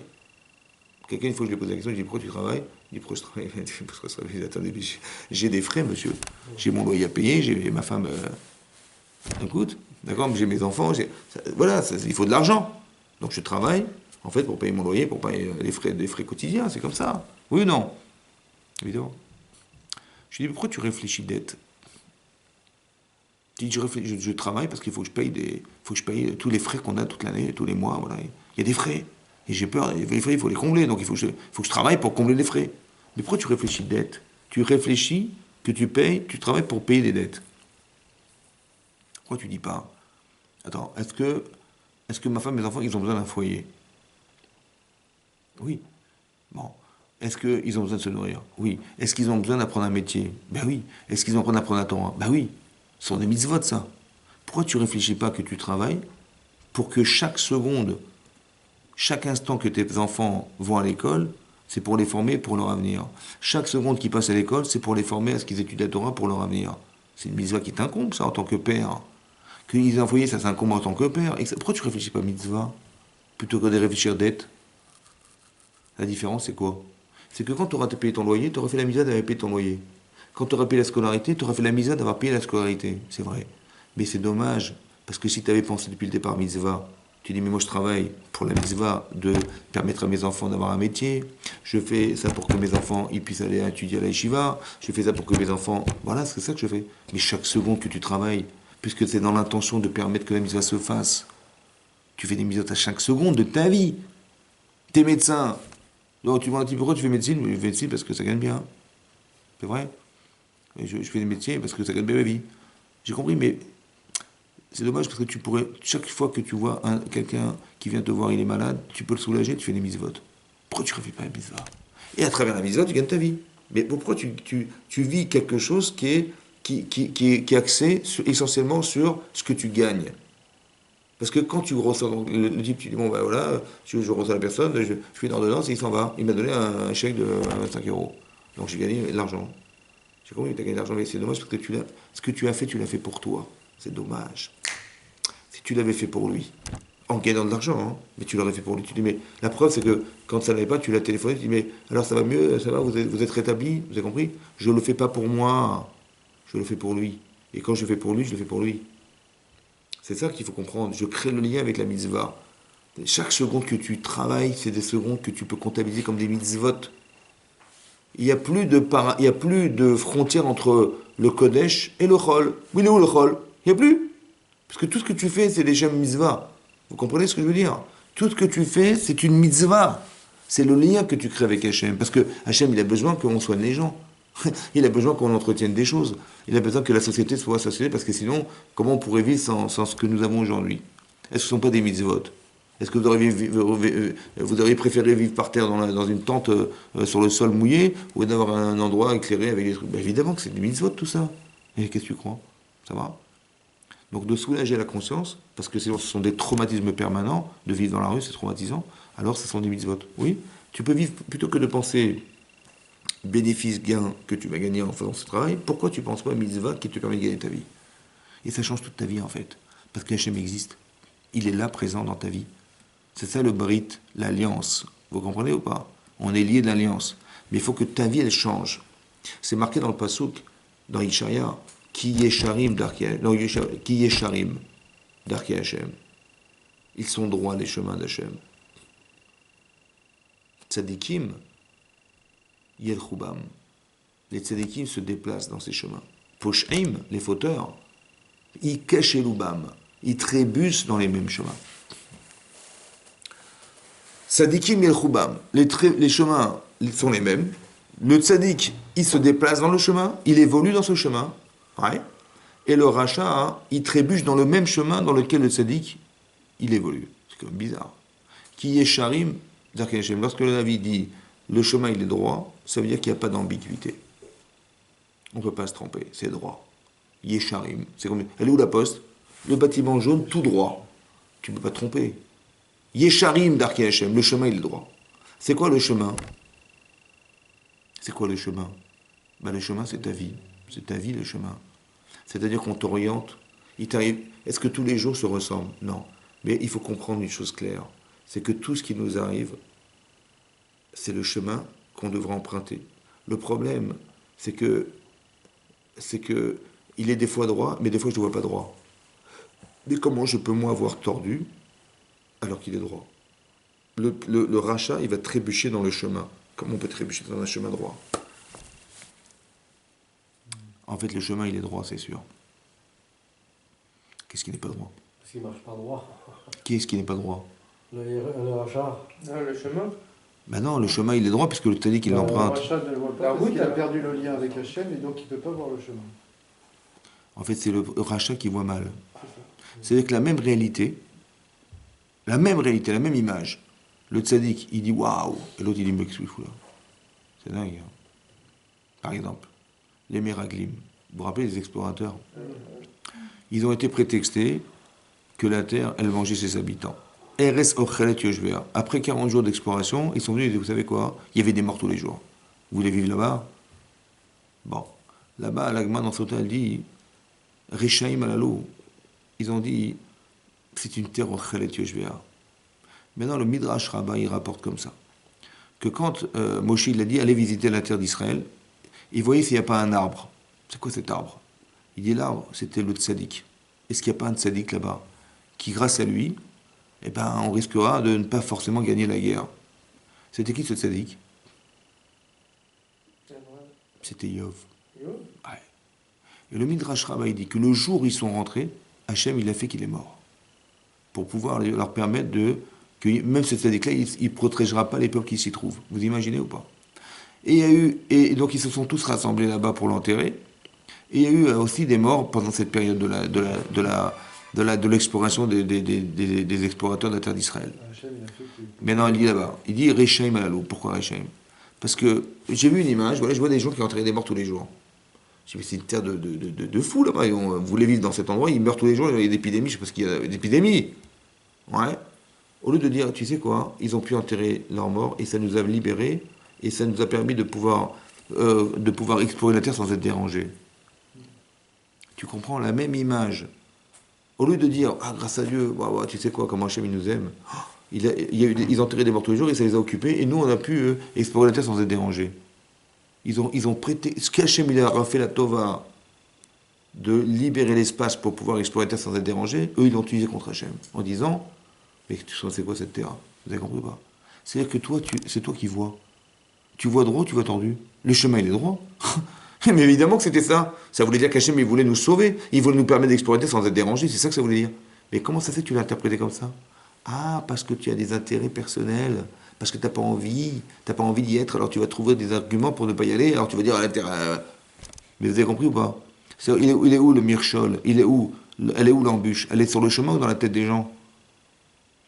Quelqu'un, une fois, je lui ai posé la question, je lui ai dit, pourquoi tu travailles? Il dit, pourquoi je travaille? Pourquoi je travaille? Attendez, mais j'ai des frais, monsieur. J'ai mon loyer à payer, j'ai ma femme... écoute, d'accord, mais j'ai mes enfants, voilà, il faut de l'argent. Donc je travaille, en fait, pour payer mon loyer, pour payer les frais quotidiens, c'est comme ça. Oui ou non? Évidemment. Je lui dis, pourquoi tu réfléchis dette? Je dis, je travaille parce qu'il faut que je paye tous les frais qu'on a toute l'année, tous les mois, voilà. Il y a des frais. Et j'ai peur, les frais, il faut les combler, donc il faut que je travaille pour combler les frais. Mais pourquoi tu réfléchis dette? Tu réfléchis que tu payes, tu travailles pour payer des dettes. Pourquoi tu dis pas, attends, est-ce que ma femme et mes enfants, ils ont besoin d'un foyer? Oui. Bon. Est-ce qu'ils ont besoin de se nourrir? Oui. Est-ce qu'ils ont besoin d'apprendre un métier? Ben oui. Est-ce qu'ils ont besoin d'apprendre la Torah? Ben oui. Ce sont des mitzvot, ça. Pourquoi tu réfléchis pas que tu travailles pour que chaque seconde, chaque instant que tes enfants vont à l'école, c'est pour les former pour leur avenir. Chaque seconde qu'ils passent à l'école, c'est pour les former à ce qu'ils étudient la Torah pour leur avenir. C'est une mitzvah qui t'incombe, ça, en tant que père. Qu'ils aient un foyer, ça s'incombe en tant que père. Pourquoi tu réfléchis pas mitzvah plutôt que de réfléchir dette? La différence, c'est quoi? C'est que quand tu auras payé ton loyer, tu auras fait la mitzvah d'avoir payé ton loyer. Quand tu auras payé la scolarité, tu auras fait la mitzvah d'avoir payé la scolarité. C'est vrai. Mais c'est dommage, parce que si tu avais pensé depuis le départ mitzvah, tu dis, mais moi je travaille pour la mitzvah de permettre à mes enfants d'avoir un métier, je fais ça pour que mes enfants ils puissent aller étudier à la yeshiva, je fais ça pour que mes enfants... Voilà, c'est ça que je fais. Mais chaque seconde que tu travailles, puisque c'est dans l'intention de permettre que la mitzvah se fasse, tu fais des mitzvahs à chaque seconde de ta vie. T'es médecin. Donc tu me dis, pourquoi tu fais médecine? Je fais médecine parce que ça gagne bien. C'est vrai. Et je fais des métiers parce que ça gagne bien ma vie. J'ai compris, mais c'est dommage parce que tu pourrais, chaque fois que tu vois quelqu'un qui vient te voir, il est malade, tu peux le soulager, tu fais des mitzvot. Pourquoi tu ne refais pas la mitzvah? Et à travers la mitzvah, tu gagnes ta vie. Mais pourquoi tu vis quelque chose qui est axé essentiellement sur ce que tu gagnes? Parce que quand tu reçois le type, tu dis, bon ben voilà, je reçois la personne, je fais une ordonnance et il s'en va. Il m'a donné un chèque de 25 euros. Donc j'ai gagné de l'argent. J'ai compris, tu as gagné de l'argent, mais c'est dommage parce que ce que tu as fait, tu l'as fait pour toi. C'est dommage. Si tu l'avais fait pour lui, en gagnant de l'argent, hein, mais tu l'aurais fait pour lui. Tu dis, mais la preuve, c'est que quand ça n'allait pas, tu l'as téléphoné, tu dis, mais alors ça va mieux, ça va, vous êtes rétabli, vous avez compris? Je ne le fais pas pour moi, je le fais pour lui. Et quand je le fais pour lui, je le fais pour lui. C'est ça qu'il faut comprendre. Je crée le lien avec la mitzvah. Chaque seconde que tu travailles, c'est des secondes que tu peux comptabiliser comme des mitzvot. Il n'y a plus de frontière entre le Kodesh et le Chol. Oui, il est où le Chol? Il n'y a plus. Parce que tout ce que tu fais, c'est des Shem mitzvah. Vous comprenez ce que je veux dire? Tout ce que tu fais, c'est une mitzvah. C'est le lien que tu crées avec Hachem. Parce que Hachem, il a besoin qu'on soigne les gens. Il a besoin qu'on entretienne des choses. Il a besoin que la société soit société, parce que sinon, comment on pourrait vivre sans ce que nous avons aujourd'hui? Est-ce que ce ne sont pas des mitzvot? Est-ce que vous auriez préféré vivre par terre dans une tente sur le sol mouillé, ou d'avoir un endroit éclairé avec des trucs? Ben évidemment que c'est des mitzvot tout ça. Et qu'est-ce que tu crois? Ça va? Donc de soulager la conscience, parce que sinon ce sont des traumatismes permanents, de vivre dans la rue c'est traumatisant, alors ce sont des mitzvot. Oui, tu peux vivre, plutôt que de penser bénéfice, gain que tu vas gagner en faisant ce travail, pourquoi tu ne penses pas à mitzvah qui te permet de gagner ta vie? Et ça change toute ta vie en fait, parce que Hachem existe. Il est là présent dans ta vie. C'est ça le brit, l'alliance. Vous comprenez ou pas? On est lié d'alliance. Mais il faut que ta vie elle change. C'est marqué dans le Passouk, dans Ishaïa, Ki Yesharim Ki Yesharim d'Arki Hachem. Ils sont droits les chemins d'Hachem. Tzadikim, Yelchubam. Les tzadikim se déplacent dans ces chemins. Posheim, les fauteurs, Ikeshelubam. Ils trébuchent dans les mêmes chemins. Tzadikim Yelchubam. Les chemins sont les mêmes. Le tzadik, il se déplace dans le chemin, il évolue dans ce chemin. Ouais. Et le rachat, il trébuche dans le même chemin dans lequel le tzaddik, il évolue. C'est quand même bizarre. Qui est sharim, lorsque le Navi dit le chemin il est droit, ça veut dire qu'il n'y a pas d'ambiguïté. On ne peut pas se tromper, c'est droit. Yesharim, c'est comme. Elle est où la poste? Le bâtiment jaune tout droit. Tu ne peux pas te tromper. Yesharim d'Arki Hashem, le chemin il est droit. C'est quoi le chemin? C'est quoi le chemin? Ben, le chemin c'est ta vie. C'est ta vie le chemin. C'est-à-dire qu'on t'oriente, il t'arrive. Est-ce que tous les jours se ressemblent? Non. Mais il faut comprendre une chose claire. C'est que tout ce qui nous arrive, c'est le chemin qu'on devra emprunter. Le problème, c'est que il est des fois droit, mais des fois je ne le vois pas droit. Mais comment je peux moi avoir tordu alors qu'il est droit? Le rachat, il va trébucher dans le chemin. Comment on peut trébucher dans un chemin droit? En fait, le chemin, il est droit, c'est sûr. Qu'est-ce qui n'est pas droit? Parce qu'il ne marche pas droit. Qui est-ce qui n'est pas droit? Le rachat. Ah, le chemin? Ben non, le chemin il est droit puisque le tzaddik il l'emprunte. Rachel ne le voit La pas parce route, qu'il a elle- perdu le lien avec Hachem et donc il ne peut pas voir le chemin. En fait, c'est le rachat qui voit mal. C'est ça. C'est-à-dire que la même réalité, la même image, le tzaddik il dit waouh, et l'autre il dit mais qu'est-ce qu'il fout là? C'est dingue. Hein. Par exemple, les Meraglim. Vous vous rappelez les explorateurs? Ils ont été prétextés que la terre, elle mangeait ses habitants. RS Ochelet Yoshvea. Après 40 jours d'exploration, ils sont venus et ils disent, vous savez quoi? Il y avait des morts tous les jours. Vous voulez vivre là-bas? Bon. Là-bas, l'Agma dans Sota, elle dit, Rechaim Alalo. Ils ont dit, c'est une terre Ochelet Yoshvea. Maintenant, le Midrash Rabbah, il rapporte comme ça. Que quand Moshe, il a dit, allez visiter la terre d'Israël, il voyait s'il n'y a pas un arbre. C'est quoi cet arbre? Il dit, l'arbre, c'était le tzaddik. Est-ce qu'il n'y a pas un tzaddik là-bas qui, grâce à lui, eh ben, on risquera de ne pas forcément gagner la guerre. C'était qui ce tzaddik? C'était Yov. Ouais. Et le Midrash Rabbah, il dit que le jour où ils sont rentrés, Hachem, il a fait qu'il est mort. Pour pouvoir leur permettre que même ce tzaddik-là, il ne protégera pas les peuples qui s'y trouvent. Vous imaginez ou pas? Et donc ils se sont tous rassemblés là-bas pour l'enterrer. Et il y a eu aussi des morts pendant cette période de l'exploration des explorateurs de la terre d'Israël. Hachem, il a fait qu'il... Mais non, il dit là-bas, il dit Rechaim Alalo. Pourquoi Rechaim? Parce que j'ai vu une image, voilà, je vois des gens qui enterraient des morts tous les jours. Je dis, mais c'est une terre de fous là-bas. Vous voulez vivre dans cet endroit, ils meurent tous les jours, il y a des épidémies, je sais pas ce qu'il y a, des épidémies. Ouais. Au lieu de dire, tu sais quoi, ils ont pu enterrer leurs morts et ça nous a libérés et ça nous a permis de pouvoir explorer la terre sans être dérangés. Tu comprends la même image. Au lieu de dire, ah, grâce à Dieu, tu sais quoi, comment Hachem il nous aime, ils ont enterré des morts tous les jours et ça les a occupés, et nous on a pu explorer la terre sans être dérangés. Ils ont prêté, ce qu'Hachem il a fait la Tova de libérer l'espace pour pouvoir explorer la terre sans être dérangés, eux ils l'ont utilisé contre Hachem, en disant, mais tu sais c'est quoi cette terre? Vous avez compris ou pas? C'est-à-dire que toi, c'est toi qui vois. Tu vois droit, tu vois tordu. Le chemin il est droit. Mais évidemment que c'était ça. Ça voulait dire qu'Hachem, il voulait nous sauver. Il voulait nous permettre d'exploiter sans être dérangé. C'est ça que ça voulait dire. Mais comment ça se fait que tu l'as interprété comme ça? Ah, parce que tu as des intérêts personnels. Parce que tu n'as pas envie. Tu n'as pas envie d'y être. Alors tu vas trouver des arguments pour ne pas y aller. Alors tu vas dire à l'intérêt. Mais vous avez compris ou pas? Il est où le mirchol? Elle est où l'embûche? Elle est sur le chemin ou dans la tête des gens?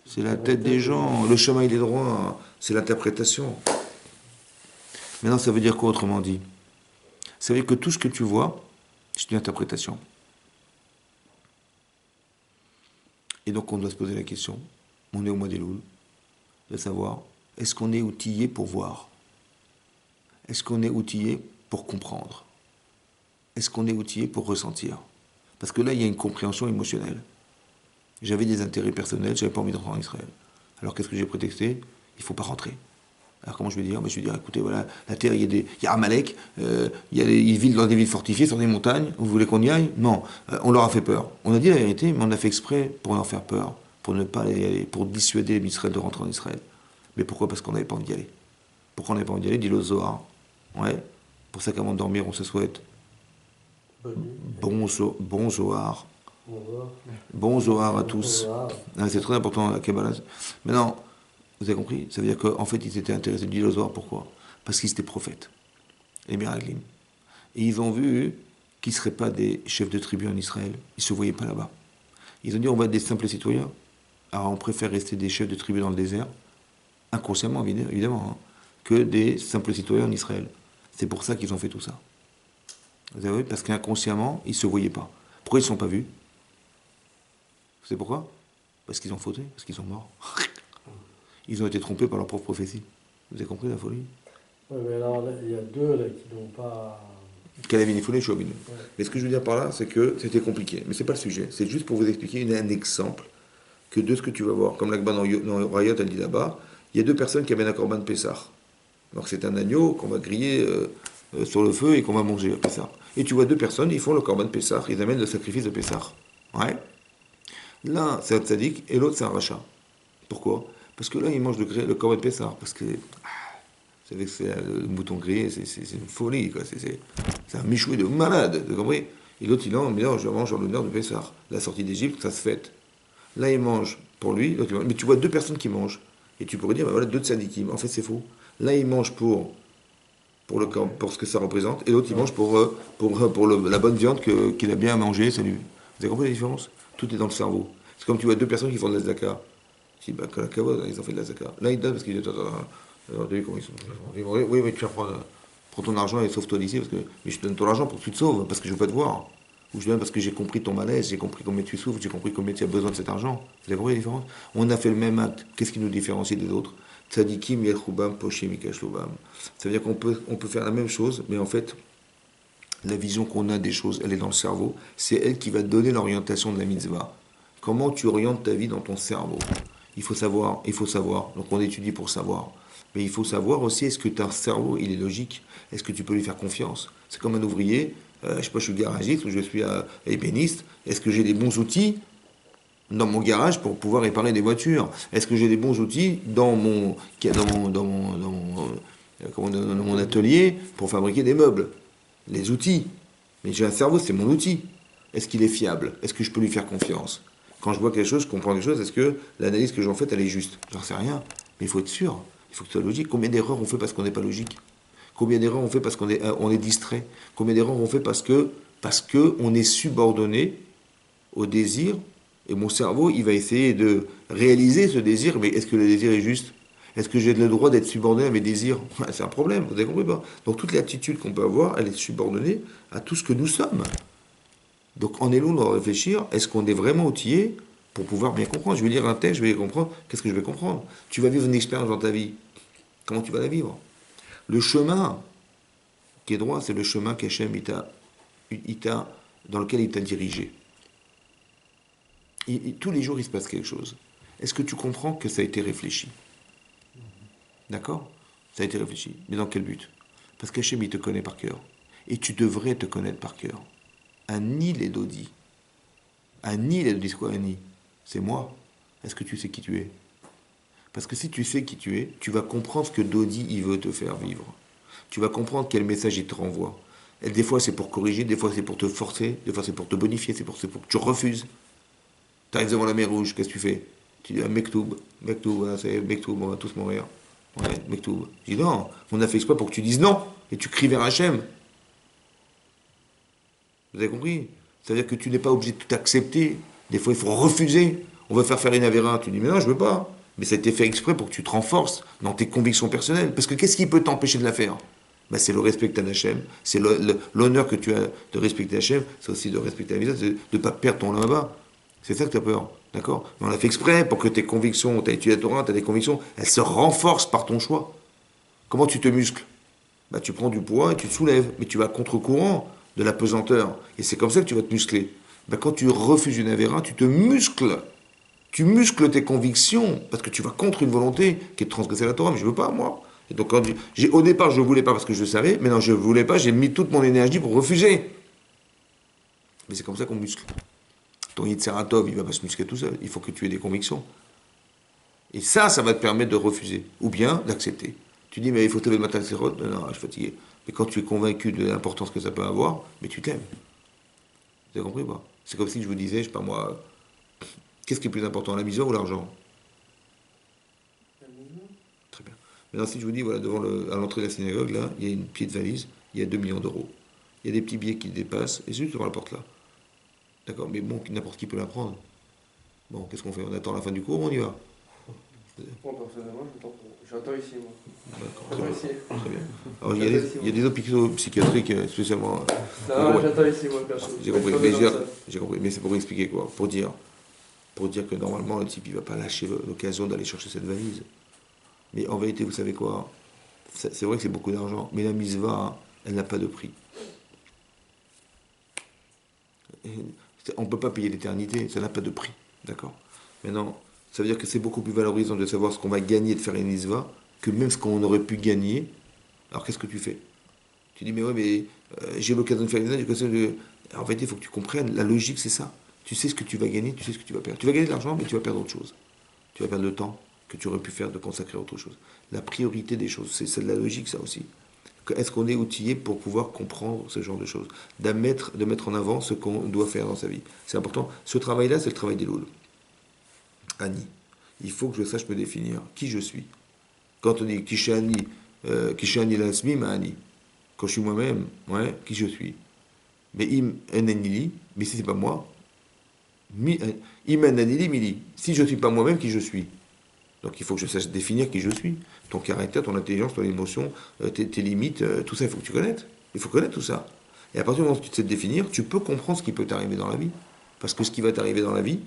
C'est la tête des gens. Le chemin, il est droit. C'est l'interprétation. Maintenant, ça veut dire quoi autrement dit? Ça veut dire que tout ce que tu vois, c'est une interprétation. Et donc on doit se poser la question, on est au mois d'Elul, de savoir, est-ce qu'on est outillé pour voir? Est-ce qu'on est outillé pour comprendre? Est-ce qu'on est outillé pour ressentir? Parce que là, il y a une compréhension émotionnelle. J'avais des intérêts personnels, je n'avais pas envie de rentrer en Israël. Alors qu'est-ce que j'ai prétexté? Il ne faut pas rentrer. Alors comment je vais dire? Je vais dire, écoutez, voilà, la terre, il y a Amalek, ils vivent dans des villes fortifiées, sur des montagnes, vous voulez qu'on y aille? Non, on leur a fait peur. On a dit la vérité, mais on a fait exprès pour leur faire peur, pour ne pas y aller, pour dissuader les Israël de rentrer en Israël. Mais pourquoi? Parce qu'on n'avait pas envie d'y aller. Pourquoi on n'avait pas envie d'y aller? Dit le Zohar. Ouais, pour ça qu'avant de dormir, on se souhaite bon Zohar. Bon Zohar à tous. Ah, c'est très important, la Kabbalah. Maintenant, vous avez compris? Ça veut dire qu'en fait, ils étaient intéressés du Zohar. Pourquoi? Parce qu'ils étaient prophètes, les Meraglim. Et ils ont vu qu'ils ne seraient pas des chefs de tribu en Israël. Ils ne se voyaient pas là-bas. Ils ont dit, on va être des simples citoyens. Alors on préfère rester des chefs de tribu dans le désert, inconsciemment évidemment, hein, que des simples citoyens en Israël. C'est pour ça qu'ils ont fait tout ça. Vous avez vu? Parce qu'inconsciemment, ils ne se voyaient pas. Pourquoi ils ne se sont pas vus? Vous savez pourquoi? Parce qu'ils ont fauté, parce qu'ils sont morts. Ils ont été trompés par leur propre prophétie. Vous avez compris la folie? Oui, mais alors, là, il y a deux là, qui n'ont pas... Kalavini folie, je suis au milieu. Ouais. Mais ce que je veux dire par là, c'est que c'était compliqué. Mais ce n'est pas le sujet. C'est juste pour vous expliquer un exemple que de ce que tu vas voir. Comme l'Agba dans Rayot, elle dit là-bas, il y a deux personnes qui amènent un korban Pessah. Alors c'est un agneau qu'on va griller sur le feu et qu'on va manger à Pessah. Et tu vois deux personnes, ils font le korban Pessah, ils amènent le sacrifice de Pessah. Ouais. L'un, c'est un tzaddik, et l'autre, c'est un rachat. Pourquoi? Parce que là, ils mangent le korban Pessah, parce que... Vous savez que c'est le mouton grillé, c'est une folie, quoi. C'est un michoui de malade, vous comprenez? Et l'autre, il dit, je mange en l'honneur de Pessah. La sortie d'Égypte, ça se fête. Là, il mange pour lui, l'autre, mais tu vois deux personnes qui mangent. Et tu pourrais dire, ben voilà, deux tzadikim. En fait, c'est faux. L'un, il mange pour ce que ça représente, et l'autre, il mange pour la bonne viande qu'il a bien mangé. Vous avez compris la différence? Tout est dans le cerveau. C'est comme tu vois deux personnes qui font de la zaka. Tu dis, bah, que la kavod, ils ont fait de la zaka. Là, ils donnent parce qu'ils disent, attends, t'as vu comment ils sont? Ils vont dire, oui, mais tu vas prends ton argent et sauve-toi d'ici, mais je te donne ton argent pour que tu te sauves, parce que je veux pas te voir. Ou je te donne parce que j'ai compris ton malaise, j'ai compris combien tu souffres, j'ai compris combien tu as besoin de cet argent. Vous avez compris la différence? On a fait le même acte. Qu'est-ce qui nous différencie des autres? Tzadikim yelchubam poshim ikashubam. Ça veut dire qu'on peut faire la même chose, mais en fait, la vision qu'on a des choses, elle est dans le cerveau. C'est elle qui va donner l'orientation de la mitzvah. Comment tu orientes ta vie dans ton cerveau? Il faut savoir. Donc on étudie pour savoir. Mais il faut savoir aussi, est-ce que ton cerveau, il est logique? Est-ce que tu peux lui faire confiance? C'est comme un ouvrier, je sais pas, je suis garagiste ou je suis ébéniste. Est-ce que j'ai des bons outils dans mon garage pour pouvoir réparer des voitures? Est-ce que j'ai des bons outils dans mon atelier pour fabriquer des meubles? Les outils. Mais j'ai un cerveau, c'est mon outil. Est-ce qu'il est fiable? Est-ce que je peux lui faire confiance? Quand je vois quelque chose, je comprends quelque chose, est-ce que l'analyse que j'en fais, elle est juste? J'en sais rien. Mais il faut être sûr. Il faut que ce soit logique. Combien d'erreurs on fait parce qu'on n'est pas logique? Combien d'erreurs on fait parce qu'on est distrait? Combien d'erreurs on fait parce que on est subordonné au désir? Et mon cerveau, il va essayer de réaliser ce désir, mais est-ce que le désir est juste? Est-ce que j'ai le droit d'être subordonné à mes désirs? C'est un problème, vous avez compris pas? Donc toute l'attitude qu'on peut avoir, elle est subordonnée à tout ce que nous sommes. Donc en élo, on doit réfléchir, est-ce qu'on est vraiment outillé pour pouvoir bien comprendre? Je vais lire un texte, je vais comprendre, qu'est-ce que je vais comprendre? Tu vas vivre une expérience dans ta vie, comment tu vas la vivre? Le chemin qui est droit, c'est le chemin qu'Hachem, dans lequel il t'a dirigé. Tous les jours, il se passe quelque chose. Est-ce que tu comprends que ça a été réfléchi? D'accord? Ça a été réfléchi. Mais dans quel but? Parce qu'Hachem, il te connaît par cœur. Et tu devrais te connaître par cœur. Ani les dodi. Ani les dodi, c'est quoi Ani? C'est moi. Est-ce que tu sais qui tu es? Parce que si tu sais qui tu es, tu vas comprendre ce que Dodi, il veut te faire vivre. Tu vas comprendre quel message il te renvoie. Et des fois, c'est pour corriger, des fois, c'est pour te forcer, des fois, c'est pour te bonifier, c'est pour que tu refuses. Tu arrives devant la mer Rouge, qu'est-ce que tu fais? Tu dis, ah, Mektoub, voilà, c'est Mektoub, on va tous mourir. Ouais, Mektoub. Je dis, non, on a fait exprès pour que tu dises non, et tu cries vers Hachem. Vous avez compris? C'est-à-dire que tu n'es pas obligé de tout accepter. Des fois, il faut refuser. On va faire une avéra. Tu dis, mais non, je veux pas. Mais ça a été fait exprès pour que tu te renforces dans tes convictions personnelles. Parce que qu'est-ce qui peut t'empêcher de la faire? Ben, c'est le respect que tu as d'Hachem. C'est l'honneur que tu as de respecter Hachem. C'est aussi de respecter la vie, c'est de ne pas perdre ton là-bas. C'est ça que tu as peur. D'accord? Mais on l'a fait exprès pour que tes convictions, tu as étudié la Torah, tu as des convictions, elles se renforcent par ton choix. Comment tu te muscles? Ben, tu prends du poids et tu te soulèves. Mais tu vas contre-courant de la pesanteur. Et c'est comme ça que tu vas te muscler. Ben, quand tu refuses une avéra, tu te muscles. Tu muscles tes convictions, parce que tu vas contre une volonté qui est de transgresser la Torah, mais je ne veux pas, moi. Et donc, au départ, je ne voulais pas parce que je savais, mais non, je ne voulais pas, j'ai mis toute mon énergie pour refuser. Mais c'est comme ça qu'on muscle. Ton Yitzeratov, il ne va pas se muscler tout seul, il faut que tu aies des convictions. Et ça va te permettre de refuser, ou bien d'accepter. Tu dis, mais il faut te lever le matin, c'est non, non, je suis fatigué. Mais quand tu es convaincu de l'importance que ça peut avoir, mais tu t'aimes. Vous avez compris ou pas? C'est comme si je vous disais, je sais pas moi, qu'est-ce qui est plus important, la maison ou l'argent? Très bien. Maintenant, si je vous dis, voilà, à l'entrée de la synagogue, là, il y a une petite valise, il y a 2 millions d'euros. Il y a des petits billets qui dépassent, et c'est juste devant la porte là. D'accord, mais bon, n'importe qui peut la prendre. Bon, qu'est-ce qu'on fait? On attend la fin du cours, on y va? Moi, personnellement, j'attends ici, moi. D'accord, J'attends ici. très bien. Alors, il y a des hôpitaux psychiatriques spécialement. Non, j'attends ici, moi, perso. J'ai compris, j'ai compris, mais c'est pour expliquer quoi? Pour dire que normalement, le type, il ne va pas lâcher l'occasion d'aller chercher cette valise. Mais en vérité, vous savez quoi? C'est vrai que c'est beaucoup d'argent, mais la misva, elle n'a pas de prix. On ne peut pas payer l'éternité, ça n'a pas de prix. D'accord? Maintenant, ça veut dire que c'est beaucoup plus valorisant de savoir ce qu'on va gagner de faire une misva que même ce qu'on aurait pu gagner. Alors qu'est-ce que tu fais? Tu dis, mais ouais, mais j'ai l'occasion de faire une misva, en fait, il faut que tu comprennes, la logique, c'est ça. Tu sais ce que tu vas gagner, tu sais ce que tu vas perdre. Tu vas gagner de l'argent, mais tu vas perdre autre chose. Tu vas perdre le temps que tu aurais pu faire de consacrer à autre chose. La priorité des choses, c'est de la logique, ça aussi. Est-ce qu'on est outillé pour pouvoir comprendre ce genre de choses? De mettre en avant ce qu'on doit faire dans sa vie. C'est important. Ce travail-là, c'est le travail des louls. Annie. Il faut que je sache me définir qui je suis. Quand on dit Kishani Lasmi Ma'ani, quand je suis moi-même, ouais, qui je suis. Mais im enenili, mais si c'est pas moi, im enenili mili. Si je ne suis pas moi-même, qui je suis. Donc il faut que je sache définir qui je suis. Ton caractère, ton intelligence, ton émotion, tes limites, tout ça, il faut que tu connaisses. Il faut connaître tout ça. Et à partir du moment où tu sais te définir, tu peux comprendre ce qui peut t'arriver dans la vie. Parce que ce qui va t'arriver dans la vie,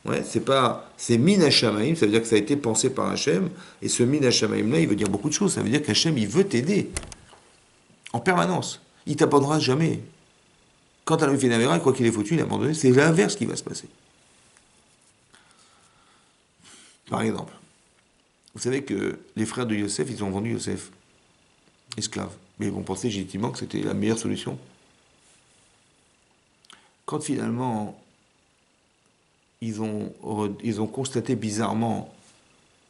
ouais, c'est min hashamaim, ça veut dire que ça a été pensé par Hachem. Et ce min hashamaim là, il veut dire beaucoup de choses. Ça veut dire qu'Hachem, il veut t'aider. En permanence. Il t'abandonnera jamais. Quand un homme fait une avéra, quoi qu'il ait foutu, il est abandonné. C'est l'inverse qui va se passer. Par exemple, vous savez que les frères de Yosef, ils ont vendu Yosef esclave. Mais ils vont penser légitimement que c'était la meilleure solution. Quand finalement, ils ont constaté bizarrement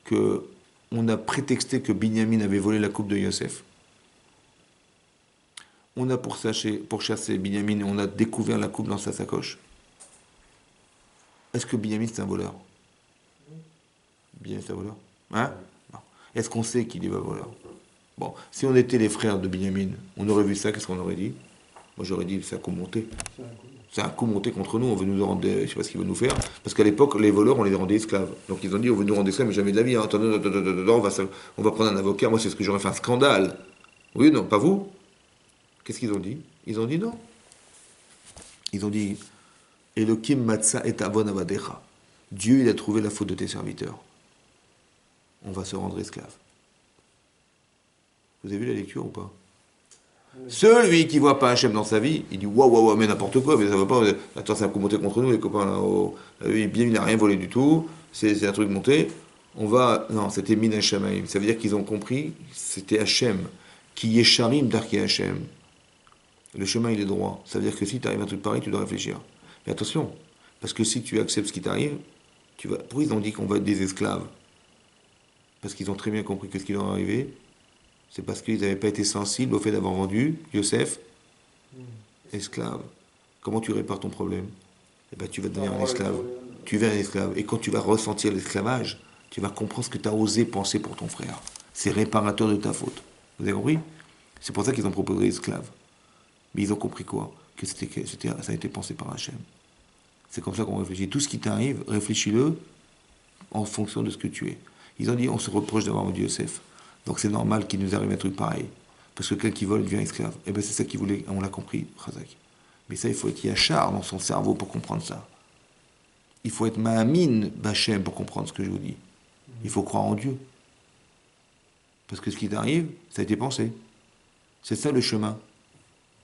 que on a prétexté que Binyamin avait volé la coupe de Yosef. On a pourchassé Binyamin et on a découvert la coupe dans sa sacoche. Est-ce que Binyamin c'est un voleur? Binyamin c'est un voleur? Hein? Non. Est-ce qu'on sait qu'il est pas voleur? Bon, si on était les frères de Binyamin, on aurait vu ça, qu'est-ce qu'on aurait dit? Moi j'aurais dit, c'est un coup monté. C'est un coup monté contre nous, on veut nous rendre, je sais pas ce qu'ils veulent nous faire, parce qu'à l'époque, les voleurs, on les rendait esclaves. Donc ils ont dit, on veut nous rendre esclaves, mais jamais de la vie, hein. Attendez, on va prendre un avocat, moi c'est ce que j'aurais fait, un scandale. Oui, non, pas vous? Qu'est-ce qu'ils ont dit? Ils ont dit non. Ils ont dit, Elokim matza et avon avadecha. Dieu, il a trouvé la faute de tes serviteurs. On va se rendre esclaves. Vous avez vu la lecture ou pas? Celui qui voit pas Hachem dans sa vie, il dit waouh, mais n'importe quoi, mais ça va pas. Attends, c'est un coup monté contre nous, les copains là. Bien, il n'a rien volé du tout. C'est un truc monté. On va. Non, c'était Min Hashamaim. Ça veut dire qu'ils ont compris, c'était Hachem. Qui Yesharim Darki Hachem. Le chemin, il est droit. Ça veut dire que si tu arrives à un truc pareil, tu dois réfléchir. Mais attention, parce que si tu acceptes ce qui t'arrive, tu vas. Pourquoi ils ont dit qu'on va être des esclaves? Parce qu'ils ont très bien compris que ce qui leur est arrivé, c'est parce qu'ils n'avaient pas été sensibles au fait d'avoir vendu Yosef esclave. Comment tu répares ton problème? Eh ben, tu vas devenir un esclave. Tu deviens un esclave. Et quand tu vas ressentir l'esclavage, tu vas comprendre ce que tu as osé penser pour ton frère. C'est réparateur de ta faute. Vous avez compris? C'est pour ça qu'ils ont proposé esclave. Mais ils ont compris quoi? Que ça a été pensé par Hachem. C'est comme ça qu'on réfléchit. Tout ce qui t'arrive, réfléchis-le en fonction de ce que tu es. Ils ont dit, on se reproche d'avoir vendu Yosef. Donc c'est normal qu'il nous arrive un truc pareil. Parce que quelqu'un qui vole devient esclave. Et bien c'est ça qu'il voulait, on l'a compris, Khazak. Mais ça, il faut être yachar dans son cerveau pour comprendre ça. Il faut être ma'amin bachem pour comprendre ce que je vous dis. Il faut croire en Dieu. Parce que ce qui t'arrive, ça a été pensé. C'est ça le chemin.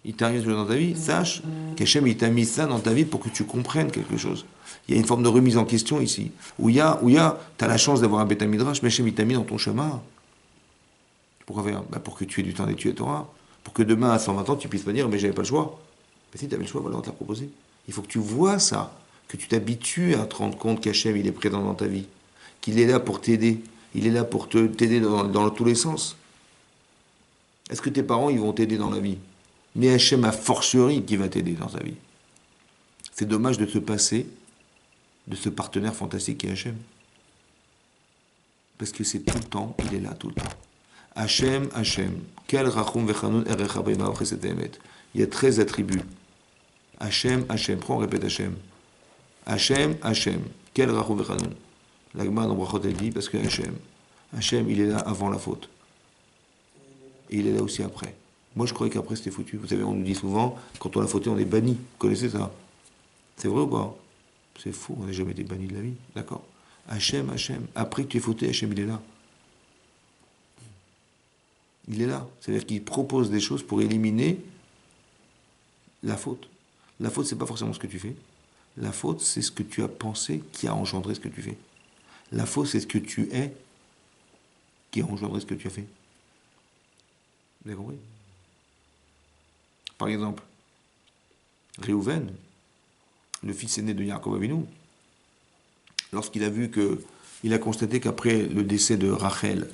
Il t'arrive dans ta vie, sache qu'Hachem il t'a mis ça dans ta vie pour que tu comprennes quelque chose. Il y a une forme de remise en question ici. Où t'as la chance d'avoir un Beth Midrash, mais Hachem il t'a mis dans ton chemin. Pourquoi faire? Pour que tu aies du temps d'étudier Torah. Pour que demain, à 120 ans, tu puisses pas dire, mais j'avais pas le choix. Mais si tu avais le choix, voilà, on te l'a proposé. Il faut que tu vois ça, que tu t'habitues à te rendre compte qu'Hachem, il est présent dans ta vie. Qu'il est là pour t'aider. Il est là pour t'aider dans tous les sens. Est-ce que tes parents, ils vont t'aider dans la vie? Mais Hachem a fortiori qui va t'aider dans ta vie. C'est dommage de se passer de ce partenaire fantastique qui est Hachem. Parce que c'est tout le temps, il est là tout le temps. Hachem, quel rachum vechanun erecha b'imah chesed emet. Il y a 13 attributs. Hachem, prends, on répète Hachem. Hachem, quel rachum vechanun. La Gemara dans Brachot elle dit parce que Hachem, il est là avant la faute. Et il est là aussi après. Moi je croyais qu'après c'était foutu. Vous savez, on nous dit souvent, quand on a fauté, on est banni. Vous connaissez ça? C'est vrai ou pas? C'est faux, on n'a jamais été banni de la vie. D'accord. Hachem, après que tu es fauté, Hachem, il est là. Il est là. C'est-à-dire qu'il propose des choses pour éliminer la faute. La faute, c'est pas forcément ce que tu fais. La faute, c'est ce que tu as pensé qui a engendré ce que tu fais. La faute, c'est ce que tu es qui a engendré ce que tu as fait. Vous avez compris? Par exemple, Réhouven, le fils aîné de Yaakov Avinu, lorsqu'il a vu il a constaté qu'après le décès de Rachel,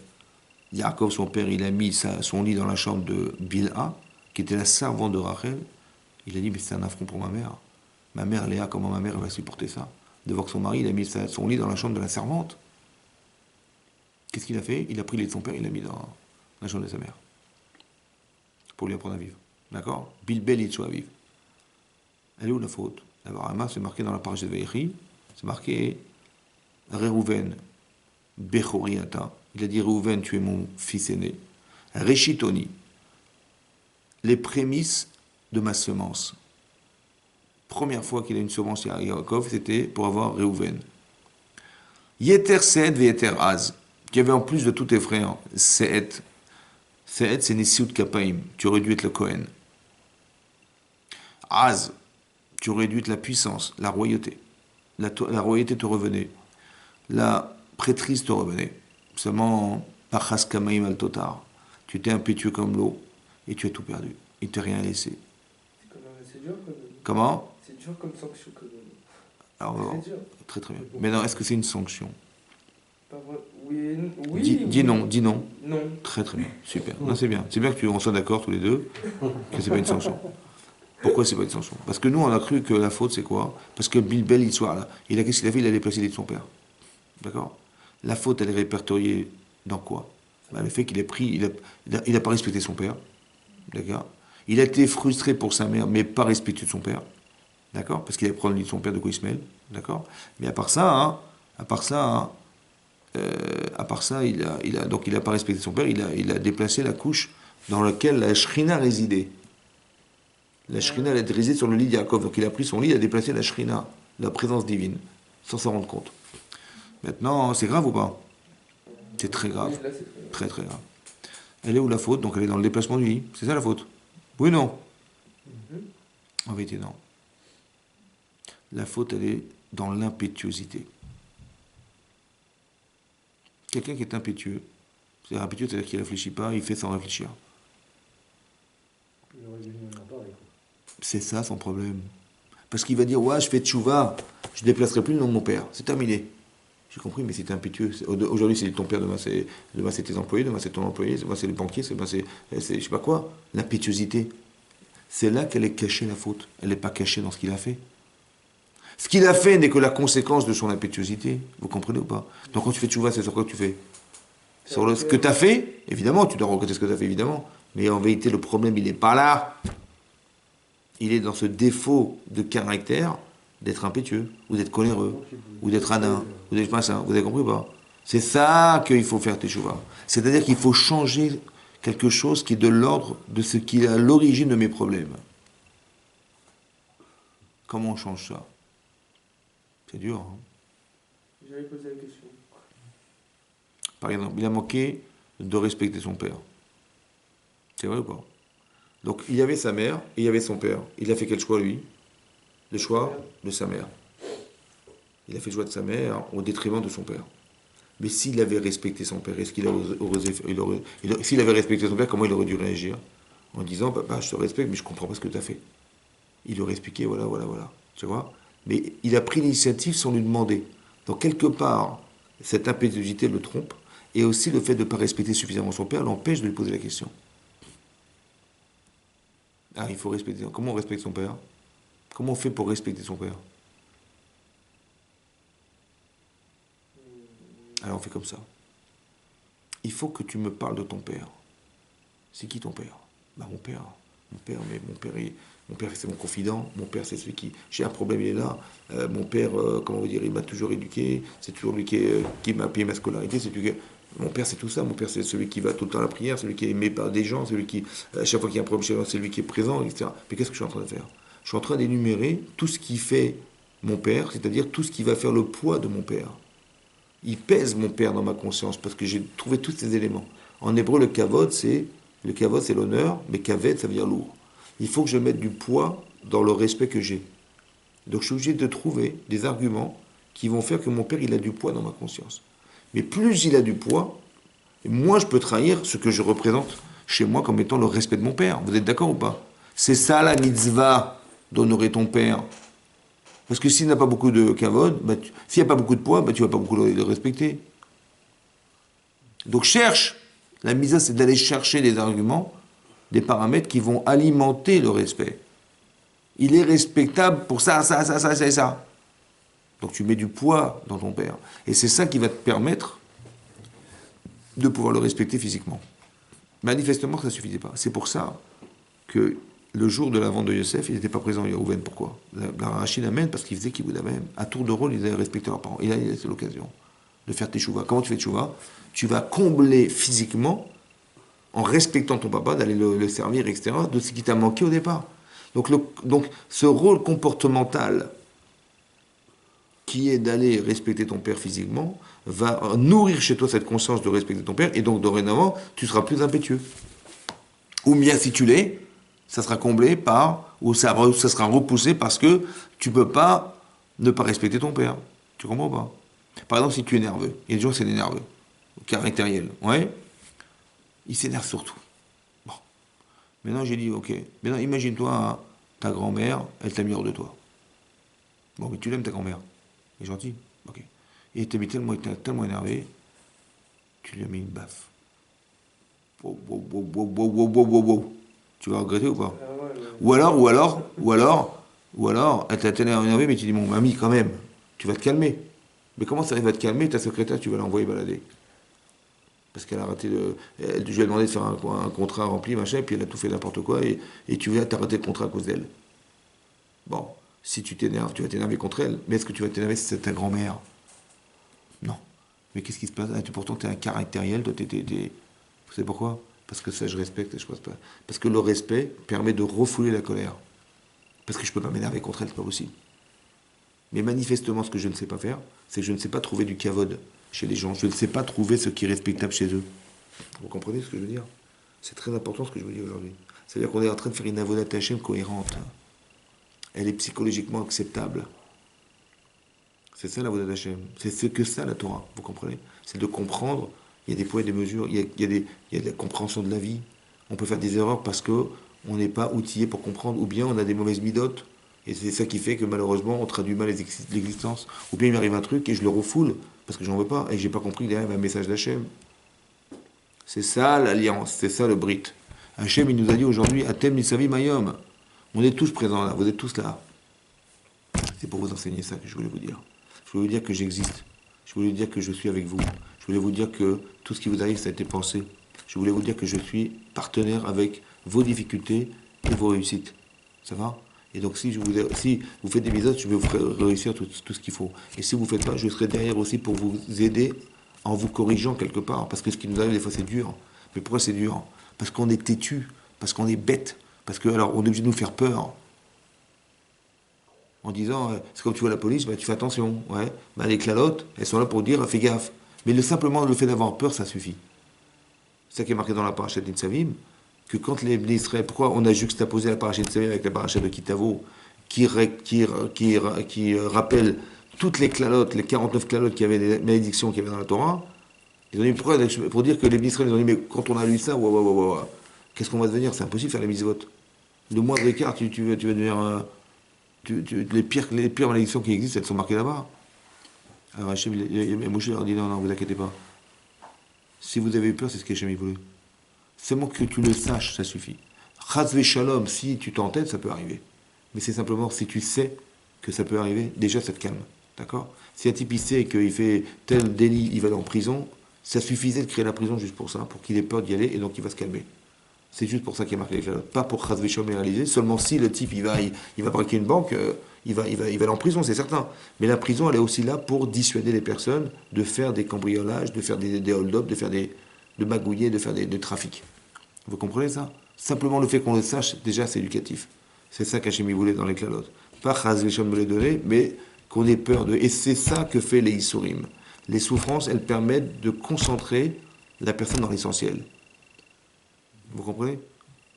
Yaakov, son père, il a mis son lit dans la chambre de Bilha, qui était la servante de Rachel. Il a dit, mais c'est un affront pour ma mère. Ma mère, Léa, comment ma mère va supporter ça? De voir que son mari, il a mis son lit dans la chambre de la servante. Qu'est-ce qu'il a fait? Il a pris les de son père, il l'a mis dans la chambre de sa mère. Pour lui apprendre à vivre. D'accord? Bilbel Yitzhou à vivre. Elle est où la faute? D'abord, c'est marqué dans la parashat de Vayechi, c'est marqué Réhouven Bechoriata. Il a dit Réhouven, tu es mon fils aîné. Réchitoni, les prémices de ma semence. Première fois qu'il a une semence à Yaakov, c'était pour avoir Réhouven. Yeter Seed Veyeter Az, qui avait en plus de tout effrayant, Seed. Seed, c'est Nesiut Kapaim, tu aurais dû être le Kohen. Az, tu aurais dû être la puissance, la royauté. La royauté te revenait. La prêtrise te revenait. Seulement, Pachas Kamaim al Totar. Tu étais impétueux comme l'eau et tu as tout perdu. Il ne t'a rien laissé. C'est dur quand même. Comment? C'est dur comme sanction quand même. Alors, C'est dur. très très bien. Mais non, est-ce que c'est une sanction? Pas vrai. Oui. Dis non, dis non. Non. Très très bien, super. Non, c'est bien. C'est bien que on soit d'accord tous les deux que c'est pas une sanction. Pourquoi c'est pas une sanction? Parce que nous, on a cru que la faute, c'est quoi? Parce que Bilbel, il soit là. Qu'est-ce qu'il a fait? Il a déplacé les de son père. D'accord? La faute, elle est répertoriée dans quoi? Le fait qu'il ait pris, il a pas respecté son père. D'accord? Il a été frustré pour sa mère, mais pas respectueux de son père. D'accord? Parce qu'il a pris le lit de son père de quoi Ismaël. D'accord? Mais à part ça, donc il a pas respecté son père, il a déplacé la couche dans laquelle la Shrina résidait. La Shrina, elle a résidé sur le lit de Yaakov. Donc il a pris son lit, il a déplacé la Shrina, la présence divine, sans s'en rendre compte. Maintenant, c'est grave ou pas? C'est très grave. Oui, là, c'est Très très grave. Elle est où la faute? Donc elle est dans le déplacement du lit. C'est ça la faute? Oui ou non? En vérité, non. La faute, elle est dans l'impétuosité. Quelqu'un qui est impétueux, c'est-à-dire qu'il ne réfléchit pas, il fait sans réfléchir. Il aurait dû venir en parler. C'est ça son problème. Parce qu'il va dire, ouais, je fais tchouva, je ne déplacerai plus le nom de mon père. C'est terminé. J'ai compris, mais c'est impétueux. Aujourd'hui, c'est ton père, demain, c'est tes employés, demain, c'est ton employé, demain, c'est le banquier, demain, c'est je sais pas quoi. L'impétuosité. C'est là qu'elle est cachée, la faute. Elle n'est pas cachée dans ce qu'il a fait. Ce qu'il a fait n'est que la conséquence de son impétuosité. Vous comprenez ou pas? Donc quand tu fais tchouva, c'est sur quoi que tu fais? Sur ce que tu as fait, évidemment, tu dois regretter ce que tu as fait, évidemment. Mais en vérité, le problème, il n'est pas là. Il est dans ce défaut de caractère d'être impétueux, ou d'être coléreux, ou d'être radin, ou d'être machin. Vous avez compris ou pas? C'est ça qu'il faut faire teshuva. C'est-à-dire qu'il faut changer quelque chose qui est de l'ordre de ce qui est à l'origine de mes problèmes. Comment on change ça? C'est dur, hein? J'avais posé la question. Par exemple, il a manqué de respecter son père. C'est vrai ou pas? Donc, il y avait sa mère et il y avait son père. Il a fait quel choix, lui? Le choix de sa mère. Il a fait le choix de sa mère au détriment de son père. Mais s'il avait respecté son père, est-ce qu'il aurait s'il avait respecté son père, comment il aurait dû réagir? En disant, papa, je te respecte, mais je ne comprends pas ce que tu as fait. Il aurait expliqué, voilà. Tu vois? Mais il a pris l'initiative sans lui demander. Donc, quelque part, cette impétuosité le trompe, et aussi le fait de ne pas respecter suffisamment son père l'empêche de lui poser la question. Ah, il faut respecter. Comment on respecte son père? Comment on fait pour respecter son père? Alors on fait comme ça. Il faut que tu me parles de ton père. C'est qui ton père? Mon père. Mon père, c'est mon confident. Mon père, c'est celui qui... J'ai un problème, il est là. Mon père, comment vous dire, il m'a toujours éduqué. C'est toujours lui qui m'a payé ma scolarité. Mon père, c'est tout ça. Mon père, c'est celui qui va tout le temps à la prière, celui qui est aimé par des gens, celui qui, à chaque fois qu'il y a un problème chez moi, c'est lui qui est présent, etc. Mais qu'est-ce que je suis en train de faire? Je suis en train d'énumérer tout ce qui fait mon père, c'est-à-dire tout ce qui va faire le poids de mon père. Il pèse mon père dans ma conscience parce que j'ai trouvé tous ces éléments. En hébreu, le kavod, c'est l'honneur, mais kaved, ça veut dire lourd. Il faut que je mette du poids dans le respect que j'ai. Donc je suis obligé de trouver des arguments qui vont faire que mon père, il a du poids dans ma conscience. Mais plus il a du poids, moins je peux trahir ce que je représente chez moi comme étant le respect de mon père. Vous êtes d'accord ou pas? C'est ça la mitzvah d'honorer ton père. Parce que s'il n'a pas beaucoup de kavod, s'il n'y a pas beaucoup de poids, tu ne vas pas beaucoup le respecter. Donc cherche. La mitzvah, c'est d'aller chercher des arguments, des paramètres qui vont alimenter le respect. Il est respectable pour ça. Donc tu mets du poids dans ton père. Et c'est ça qui va te permettre de pouvoir le respecter physiquement. Manifestement, ça ne suffisait pas. C'est pour ça que le jour de la vente de Yosef, il n'était pas présent, Yehouven. Pourquoi? La Rachid l'amène parce qu'il faisait kibbutz même. À tour de rôle, ils avaient respecté leurs parents. Et là, c'est l'occasion de faire teshuva. Comment tu fais teshuva? Tu vas combler physiquement, en respectant ton papa, d'aller le servir, etc., de ce qui t'a manqué au départ. Donc, ce rôle comportemental qui est d'aller respecter ton père physiquement, va nourrir chez toi cette conscience de respecter ton père, et donc dorénavant, tu seras plus impétueux. Ou bien si tu l'es, ça sera comblé par, ou ça sera repoussé parce que tu ne peux pas ne pas respecter ton père. Tu comprends pas? Par exemple, si tu es nerveux, il y a des gens qui sont nerveux, caractériels, ouais, ils s'énervent surtout. Bon. Maintenant, j'ai dit, ok, maintenant imagine-toi, hein, ta grand-mère, elle t'a mis hors de toi. Bon, mais tu l'aimes ta grand-mère. Elle est gentille, ok. Et il t'a tellement énervé, tu lui as mis une baffe. Wow, wow, wow, wow, wow, wow, wow, wow. Tu vas regretter ou pas? Ou alors, elle t'a tellement énervé, mais tu dis, mon mamie, quand même, tu vas te calmer. Mais comment ça va te calmer? Ta secrétaire, tu vas l'envoyer balader. Parce qu'elle a raté je lui ai demandé de faire un contrat rempli, machin, et puis elle a tout fait n'importe quoi, et tu vas t'arrêter le contrat à cause d'elle. Bon, si tu t'énerves, tu vas t'énerver contre elle. Mais est-ce que tu vas t'énerver si c'est ta grand-mère? Non. Mais qu'est-ce qui se passe? Pourtant, tu es un caractériel, toi, Vous savez pourquoi? Parce que ça, je respecte et je passe pas. Parce que le respect permet de refouler la colère. Parce que je ne peux pas m'énerver contre elle, c'est pas possible. Mais manifestement, ce que je ne sais pas faire, c'est que je ne sais pas trouver du kavod chez les gens. Je ne sais pas trouver ce qui est respectable chez eux. Vous comprenez ce que je veux dire? C'est très important ce que je veux dire aujourd'hui. C'est-à-dire qu'on est en train de faire une avodat Hashem cohérente. Elle est psychologiquement acceptable. C'est ça la avodat Hashem. C'est que ça la Torah, vous comprenez? C'est de comprendre, il y a des poids et des mesures, il y a de la compréhension de la vie. On peut faire des erreurs parce qu'on n'est pas outillé pour comprendre, ou bien on a des mauvaises midotes. Et c'est ça qui fait que malheureusement on traduit mal l'existence. Ou bien il m'arrive un truc et je le refoule parce que j'en veux pas et que j'ai pas compris que derrière il y a un message d'Hachem. C'est ça l'alliance, c'est ça le Brit. Hachem il nous a dit aujourd'hui Atem Nisavi Mayom. On est tous présents là, vous êtes tous là. C'est pour vous enseigner ça que je voulais vous dire. Je voulais vous dire que j'existe. Je voulais vous dire que je suis avec vous. Je voulais vous dire que tout ce qui vous arrive ça a été pensé. Je voulais vous dire que je suis partenaire avec vos difficultés et vos réussites. Ça va? Et donc si vous faites des misotes, je vais vous faire réussir tout ce qu'il faut. Et si vous ne faites pas, je serai derrière aussi pour vous aider en vous corrigeant quelque part. Parce que ce qui nous arrive des fois c'est dur. Mais pourquoi c'est dur? Parce qu'on est têtu, parce qu'on est bête, parce que alors on est obligé de nous faire peur. En disant, c'est comme tu vois la police, bah, tu fais attention. Ouais. Bah, les clalottes, elles sont là pour dire fais gaffe. Mais simplement le fait d'avoir peur, ça suffit. C'est ça qui est marqué dans la paracha de Nitzavim. Que quand les Israël, pourquoi on a juxtaposé la paracha de Nitzavim avec la paracha de Kitavo, qui rappelle toutes les clalotes, les 49 clalotes qui avaient des malédictions qu'il y avait dans la Torah. Ils ont dit pourquoi? Pour dire que les Israël, ils ont dit mais quand on a lu ça, qu'est-ce qu'on va devenir? C'est impossible de faire les mitzvot. Le moindre écart, tu vas devenir les pires malédictions qui existent, elles sont marquées là-bas. Alors Hachem, Moshe leur dit non, vous inquiétez pas. Si vous avez eu peur, c'est ce qu'Hachem voulait. Seulement que tu le saches, ça suffit. Chazve Shalom, si tu t'entêtes, ça peut arriver. Mais c'est simplement si tu sais que ça peut arriver, déjà ça te calme. D'accord? Si un type il sait qu'il fait tel délit, il va aller en prison, ça suffisait de créer la prison juste pour ça, pour qu'il ait peur d'y aller et donc il va se calmer. C'est juste pour ça qu'il y a marqué les Shalom. Pas pour Chazve Shalom réaliser, seulement si le type il va braquer une banque, il va aller en prison, c'est certain. Mais la prison, elle est aussi là pour dissuader les personnes de faire des cambriolages, de faire des hold-up, de magouiller, de faire des trafics. Vous comprenez ça? Simplement le fait qu'on le sache, déjà c'est éducatif. C'est ça qu'Hachem voulait dans les clalotes. Pas Chaz Vesham me les donner, mais qu'on ait peur de. Et c'est ça que fait les Issourim. Les souffrances, elles permettent de concentrer la personne dans l'essentiel. Vous comprenez?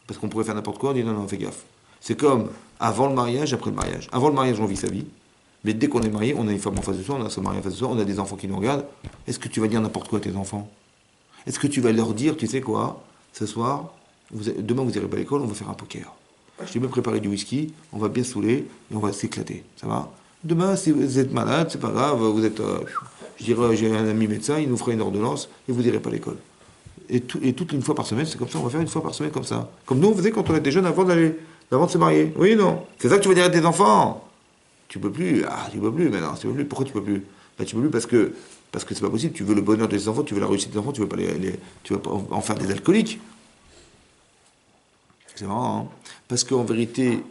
Parce qu'on pourrait faire n'importe quoi, on dit non, fais gaffe. C'est comme avant le mariage, après le mariage. Avant le mariage, on vit sa vie. Mais dès qu'on est marié, on a une femme en face de soi, on a son mari en face de soi, on a des enfants qui nous regardent. Est-ce que tu vas dire n'importe quoi à tes enfants? Est-ce que tu vas leur dire, tu sais quoi, ce soir, demain vous n'irez pas à l'école, on va faire un poker. J'ai même préparé du whisky, on va bien saouler et on va s'éclater. Ça va? Demain, si vous êtes malade, c'est pas grave, vous êtes. Je dirais, j'ai un ami médecin, il nous fera une ordonnance et vous n'irez pas à l'école. Et toute une fois par semaine, c'est comme ça, on va faire une fois par semaine comme ça. Comme nous, on faisait quand on était jeunes avant de se marier. Oui, non? C'est ça que tu vas dire à tes enfants? Tu peux plus. Ah, tu peux plus maintenant. Tu peux plus. Pourquoi tu peux plus? Ben, tu peux plus parce que Parce que c'est pas possible, tu veux le bonheur de tes enfants, tu veux la réussite des enfants, tu veux pas tu veux pas en faire des alcooliques. C'est marrant, hein. Parce qu'en vérité,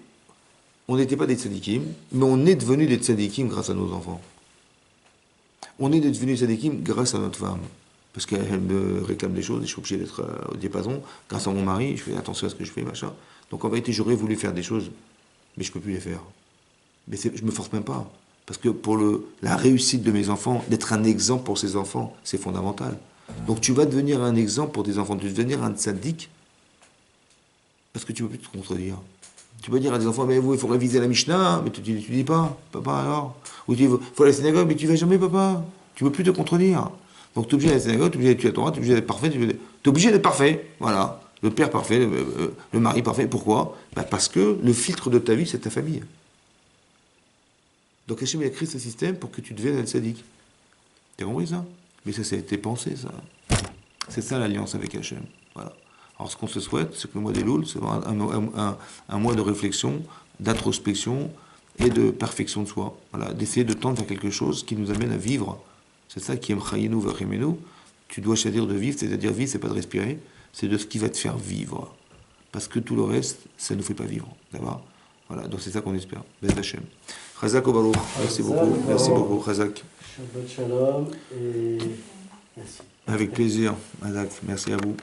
on n'était pas des tzadikim, mais on est devenu des tzadikim grâce à nos enfants. On est devenu des tzadikim grâce à notre femme. Parce qu'elle me réclame des choses et je suis obligé d'être au diapason. Grâce à mon mari, je fais attention à ce que je fais, machin. Donc en vérité, j'aurais voulu faire des choses, mais je ne peux plus les faire. Mais je ne me force même pas. Parce que pour la réussite de mes enfants, d'être un exemple pour ces enfants, c'est fondamental. Donc tu vas devenir un exemple pour tes enfants. Tu vas devenir un tzaddik parce que tu ne peux plus te contredire. Tu peux dire à tes enfants, mais vous, il faut réviser la Mishnah, mais tu ne dis pas, papa alors. Ou tu dis, il faut aller à la synagogue, mais tu ne vas jamais, papa. Tu ne peux plus te contredire. Donc tu es obligé d'aller à la synagogue, tu es obligé d'étudier la Torah, tu es obligé d'être parfait, tu es obligé d'être parfait. Voilà. Le père parfait, le mari parfait. Pourquoi? Parce que le filtre de ta vie, c'est ta famille. Donc Hachem, il a créé ce système pour que tu deviennes un tzaddik. T'as compris ça? Mais ça a été pensé, ça. C'est ça l'alliance avec Hachem. Voilà. Alors ce qu'on se souhaite, c'est que le mois des Loul, c'est un mois de réflexion, d'introspection et de perfection de soi. Voilà. D'essayer de tendre vers quelque chose qui nous amène à vivre. C'est ça qui aime Chayenu Vachemenu. Tu dois choisir de vivre, c'est-à-dire vivre, c'est pas de respirer, c'est de ce qui va te faire vivre. Parce que tout le reste, ça ne nous fait pas vivre. D'accord? Voilà, donc c'est ça qu'on espère. Bez Hachem. Chazak Obaruch. Merci beaucoup. Merci beaucoup, Chazak. Shabbat Shalom et merci. Avec plaisir, Chazak. Merci à vous.